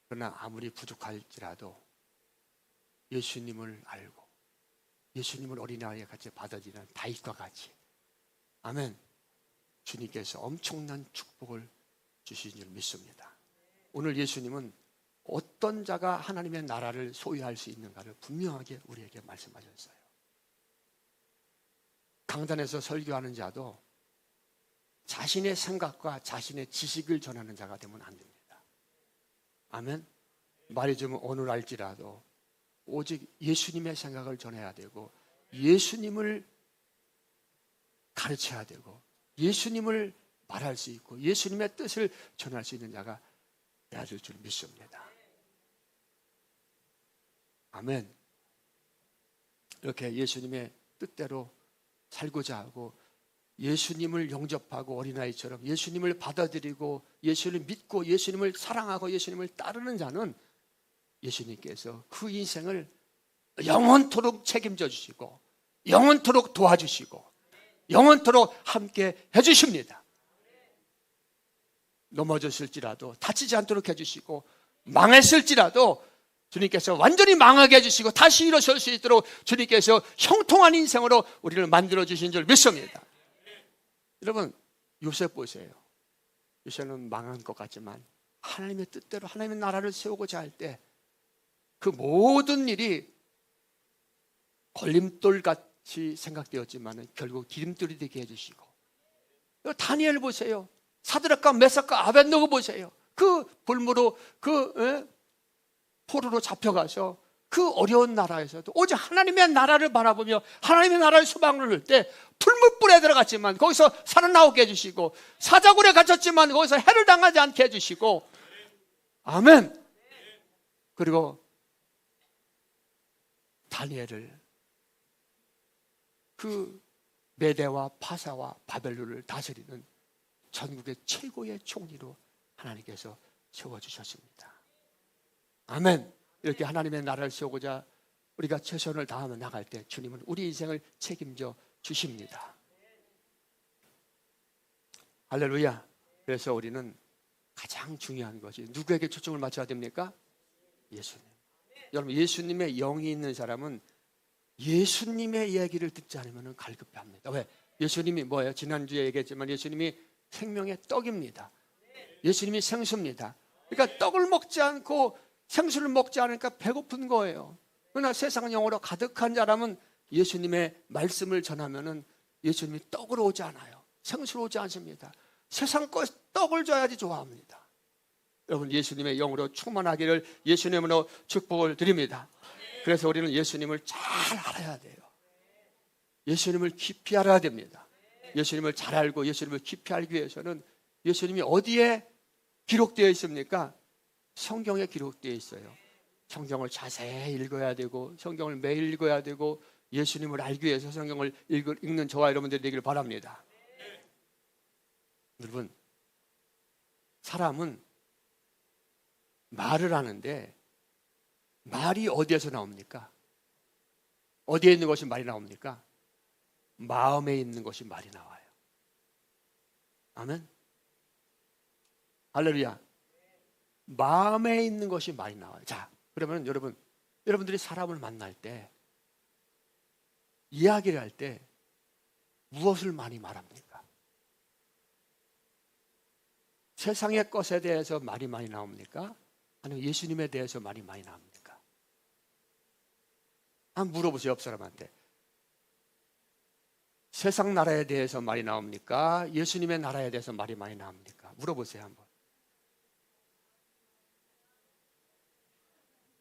그러나 아무리 부족할지라도 예수님을 알고 예수님을 어린아이와 같이 받아들이는 다윗과 같이, 아멘, 주님께서 엄청난 축복을 주신 줄 믿습니다. 오늘 예수님은 어떤 자가 하나님의 나라를 소유할 수 있는가를 분명하게 우리에게 말씀하셨어요. 강단에서 설교하는 자도 자신의 생각과 자신의 지식을 전하는 자가 되면 안 됩니다. 아멘. 말이 좀 어눌할지라도 오직 예수님의 생각을 전해야 되고 예수님을 가르쳐야 되고 예수님을 말할 수 있고 예수님의 뜻을 전할 수 있는 자가 되어야 될 줄 믿습니다. 아멘. 이렇게 예수님의 뜻대로 살고자 하고 예수님을 영접하고 어린아이처럼 예수님을 받아들이고 예수님을 믿고 예수님을 사랑하고 예수님을 따르는 자는 예수님께서 그 인생을 영원토록 책임져 주시고 영원토록 도와주시고 영원토록 함께 해주십니다. 넘어졌을지라도 다치지 않도록 해주시고 망했을지라도 주님께서 완전히 망하게 해주시고 다시 일어설 수 있도록 주님께서 형통한 인생으로 우리를 만들어주신 줄 믿습니다. 여러분, 요셉 보세요. 요셉은 망한 것 같지만 하나님의 뜻대로 하나님의 나라를 세우고자 할 때 그 모든 일이 걸림돌같이 생각되었지만 결국 기름돌이 되게 해주시고, 다니엘 보세요. 사드락과 메삭과 아벳느고 보세요. 그 불무로 포로로 잡혀가서 그 어려운 나라에서도 오직 하나님의 나라를 바라보며 하나님의 나라의 소망을 넣을 때 풀무불에 들어갔지만 거기서 살아나오게 해주시고 사자굴에 갇혔지만 거기서 해를 당하지 않게 해주시고, 아멘. 그리고 다니엘을 그 메대와 파사와 바벨론을 다스리는 전국의 최고의 총리로 하나님께서 세워주셨습니다. 아멘. 이렇게 하나님의 나라를 세우고자 우리가 최선을 다하며 나갈 때 주님은 우리 인생을 책임져 주십니다. 할렐루야. 그래서 우리는 가장 중요한 것이 누구에게 초점을 맞춰야 됩니까? 예수님. 여러분, 예수님의 영이 있는 사람은 예수님의 이야기를 듣지 않으면 갈급해합니다. 왜? 예수님이 뭐예요? 지난주에 얘기했지만 예수님이 생명의 떡입니다. 예수님이 생수입니다. 그러니까 떡을 먹지 않고 생수를 먹지 않으니까 배고픈 거예요. 그러나 세상 영으로 가득한 자라면 예수님의 말씀을 전하면은 예수님이 떡으로 오지 않아요. 생수로 오지 않습니다. 세상 것 떡을 줘야지 좋아합니다. 여러분, 예수님의 영으로 충만하기를 예수님으로 축복을 드립니다. 그래서 우리는 예수님을 잘 알아야 돼요. 예수님을 깊이 알아야 됩니다. 예수님을 잘 알고 예수님을 깊이 알기 위해서는 예수님이 어디에 기록되어 있습니까? 성경에 기록되어 있어요. 성경을 자세히 읽어야 되고 성경을 매일 읽어야 되고 예수님을 알기 위해서 성경을 읽는 저와 여러분들이 되기를 바랍니다. 여러분, 사람은 말을 하는데 말이 어디에서 나옵니까? 어디에 있는 것이 말이 나옵니까? 마음에 있는 것이 말이 나와요. 아멘. 할렐루야. 마음에 있는 것이 말이 나와요. 자, 그러면 여러분들이 사람을 만날 때, 이야기를 할 때 무엇을 많이 말합니까? 세상의 것에 대해서 말이 많이 나옵니까? 아니면 예수님에 대해서 말이 많이 나옵니까? 한번 물어보세요, 옆 사람한테. 세상 나라에 대해서 말이 나옵니까? 예수님의 나라에 대해서 말이 많이 나옵니까? 물어보세요, 한번.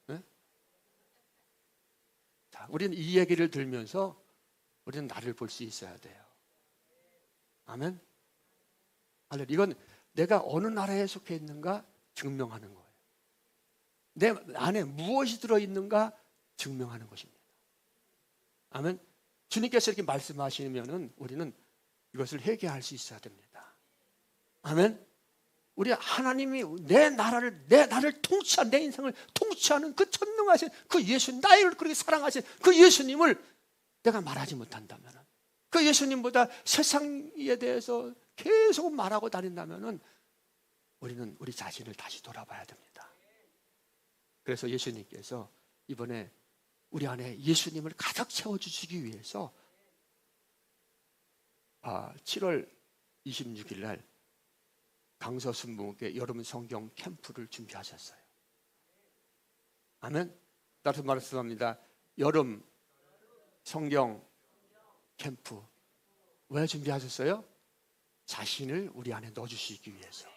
네? 자, 우리는 이 얘기를 들으면서 우리는 나를 볼 수 있어야 돼요. 아멘? 이건 내가 어느 나라에 속해 있는가 증명하는 거예요. 내 안에 무엇이 들어있는가 증명하는 것입니다. 아멘? 주님께서 이렇게 말씀하시면은 우리는 이것을 회개할 수 있어야 됩니다. 아멘? 우리 하나님이 내 나를 통치한, 내 인생을 통치하는 그 전능하신 그 예수님, 나를 그렇게 사랑하신 그 예수님을 내가 말하지 못한다면, 그 예수님보다 세상에 대해서 계속 말하고 다닌다면 우리는 우리 자신을 다시 돌아봐야 됩니다. 그래서 예수님께서 이번에 우리 안에 예수님을 가득 채워주시기 위해서 7월 26일 날 강서순복음교회 여름 성경 캠프를 준비하셨어요. 아멘. 따라서 말씀합니다. 여름 성경 캠프 왜 준비하셨어요? 자신을 우리 안에 넣어주시기 위해서.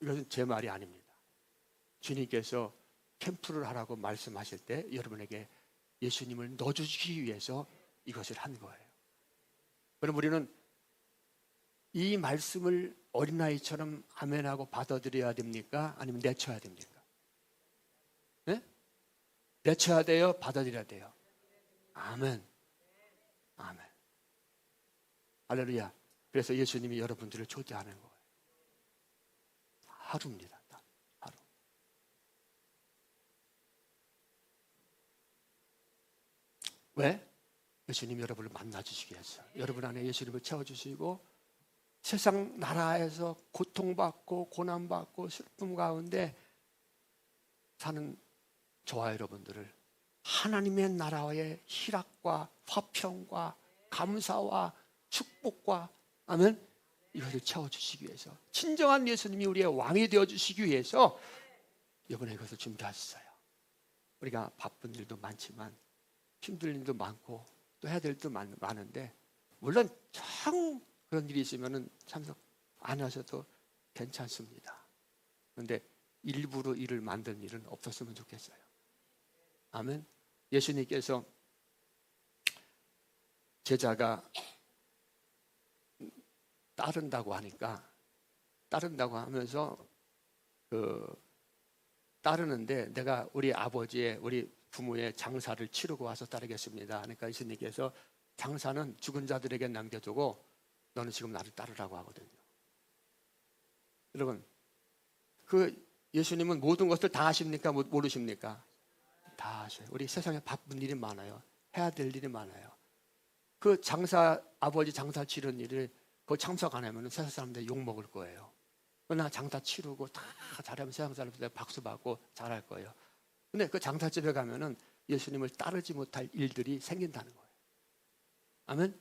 이것은 제 말이 아닙니다. 주님께서 캠프를 하라고 말씀하실 때 여러분에게 예수님을 넣어주시기 위해서 이것을 한 거예요. 그럼 우리는 이 말씀을 어린아이처럼 아멘하고 받아들여야 됩니까? 아니면 내쳐야 됩니까? 네? 내쳐야 돼요? 받아들여야 돼요? 아멘. 아멘. 할렐루야. 그래서 예수님이 여러분들을 초대하는 거예요. 하루입니다. 하루. 왜? 예수님이 여러분을 만나주시기 위해서. 여러분 안에 예수님을 채워주시고 세상 나라에서 고통받고 고난받고 슬픔 가운데 사는 저와 여러분들을 하나님의 나라의 희락과 화평과 감사와 축복과 아멘, 이것을 채워주시기 위해서, 진정한 예수님이 우리의 왕이 되어주시기 위해서 이번에 이것을 준비하셨어요. 우리가 바쁜 일도 많지만 힘들 일도 많고 또 해야 될 일도 많은데, 물론 참 그런 일이 있으면 참석 안 하셔도 괜찮습니다. 그런데 일부러 일을 만든 일은 없었으면 좋겠어요. 아멘. 예수님께서 제자가 따른다고 하면서 따르는데, 내가 우리 아버지의, 우리 부모의 장사를 치르고 와서 따르겠습니다. 그러니까 예수님께서 장사는 죽은 자들에게 남겨두고 너는 지금 나를 따르라고 하거든요. 여러분, 예수님은 모든 것을 다 하십니까? 모르십니까? 다 하셔요. 우리 세상에 바쁜 일이 많아요. 해야 될 일이 많아요. 아버지 장사 치른 일을 그 참석 안 하면 세상 사람들 욕 먹을 거예요. 그러나 장사 치르고 다 잘하면 세상 사람들 박수 받고 잘할 거예요. 근데 그 장사집에 가면은 예수님을 따르지 못할 일들이 생긴다는 거예요. 아멘.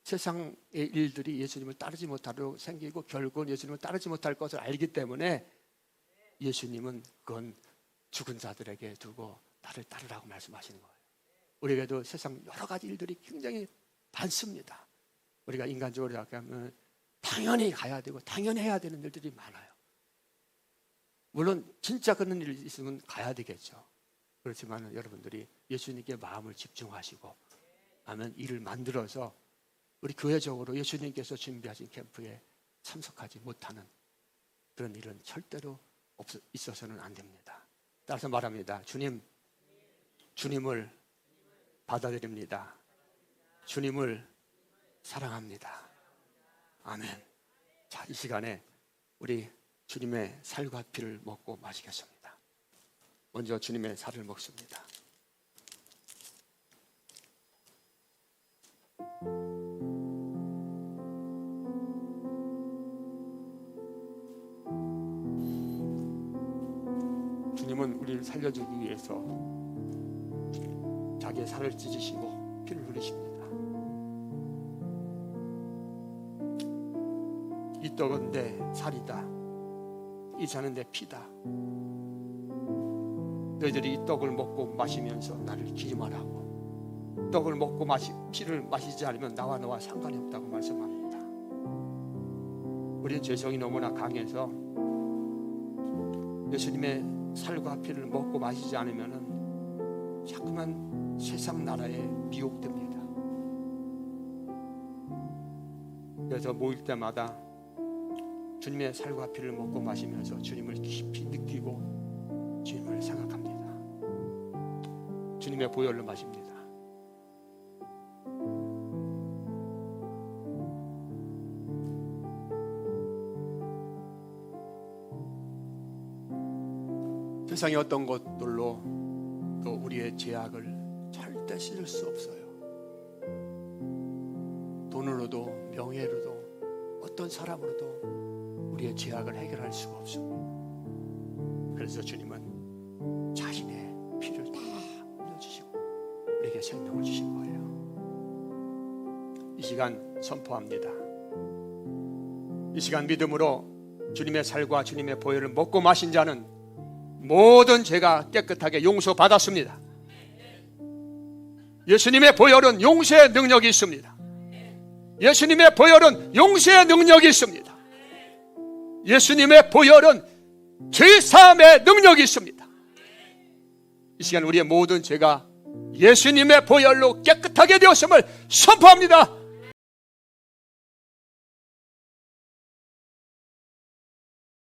세상의 일들이 예수님을 따르지 못하도록 생기고 결국은 예수님을 따르지 못할 것을 알기 때문에 예수님은 그건 죽은 자들에게 두고 나를 따르라고 말씀하시는 거예요. 우리에게도 세상 여러 가지 일들이 굉장히 많습니다. 우리가 인간적으로 생각하면 당연히 가야 되고 당연히 해야 되는 일들이 많아요. 물론 진짜 그런 일이 있으면 가야 되겠죠. 그렇지만 여러분들이 예수님께 마음을 집중하시고 아멘 일을 만들어서 우리 교회적으로 예수님께서 준비하신 캠프에 참석하지 못하는 그런 일은 절대로 있어서는 안 됩니다. 따라서 말합니다. 주님을 받아들입니다. 주님을 사랑합니다. 아멘. 자, 이 시간에 우리 주님의 살과 피를 먹고 마시겠습니다. 먼저 주님의 살을 먹습니다. 주님은 우리를 살려주기 위해서 자기의 살을 찢으시고 피를 흘리십니다. 이 떡은 내 살이다. 이 잔은 내 피다. 너희들이 이 떡을 먹고 마시면서 나를 기림하라고. 떡을 먹고 피를 마시지 않으면 나와 너와 상관이 없다고 말씀합니다. 우리는 죄성이 너무나 강해서 예수님의 살과 피를 먹고 마시지 않으면 자꾸만 세상 나라에 미혹됩니다. 그래서 모일 때마다 주님의 살과 피를 먹고 마시면서 주님을 깊이 느끼고 주님을 생각합니다. 주님의 보혈로 마십니다. 세상의 어떤 것들로 또 우리의 죄악을 절대 씻을 수 없어요. 돈으로도 명예로도 어떤 사람으로도 우리의 죄악을 해결할 수가 없습니다. 그래서 주님은 자신의 피를 다 흘려주시고 우리에게 생명을 주신 거예요. 이 시간 선포합니다. 이 시간 믿음으로 주님의 살과 주님의 보혈을 먹고 마신 자는 모든 죄가 깨끗하게 용서받았습니다. 예수님의 보혈은 용서의 능력이 있습니다. 예수님의 보혈은 용서의 능력이 있습니다. 예수님의 보혈은 죄사함의 능력이 있습니다. 이 시간 우리의 모든 죄가 예수님의 보혈로 깨끗하게 되었음을 선포합니다.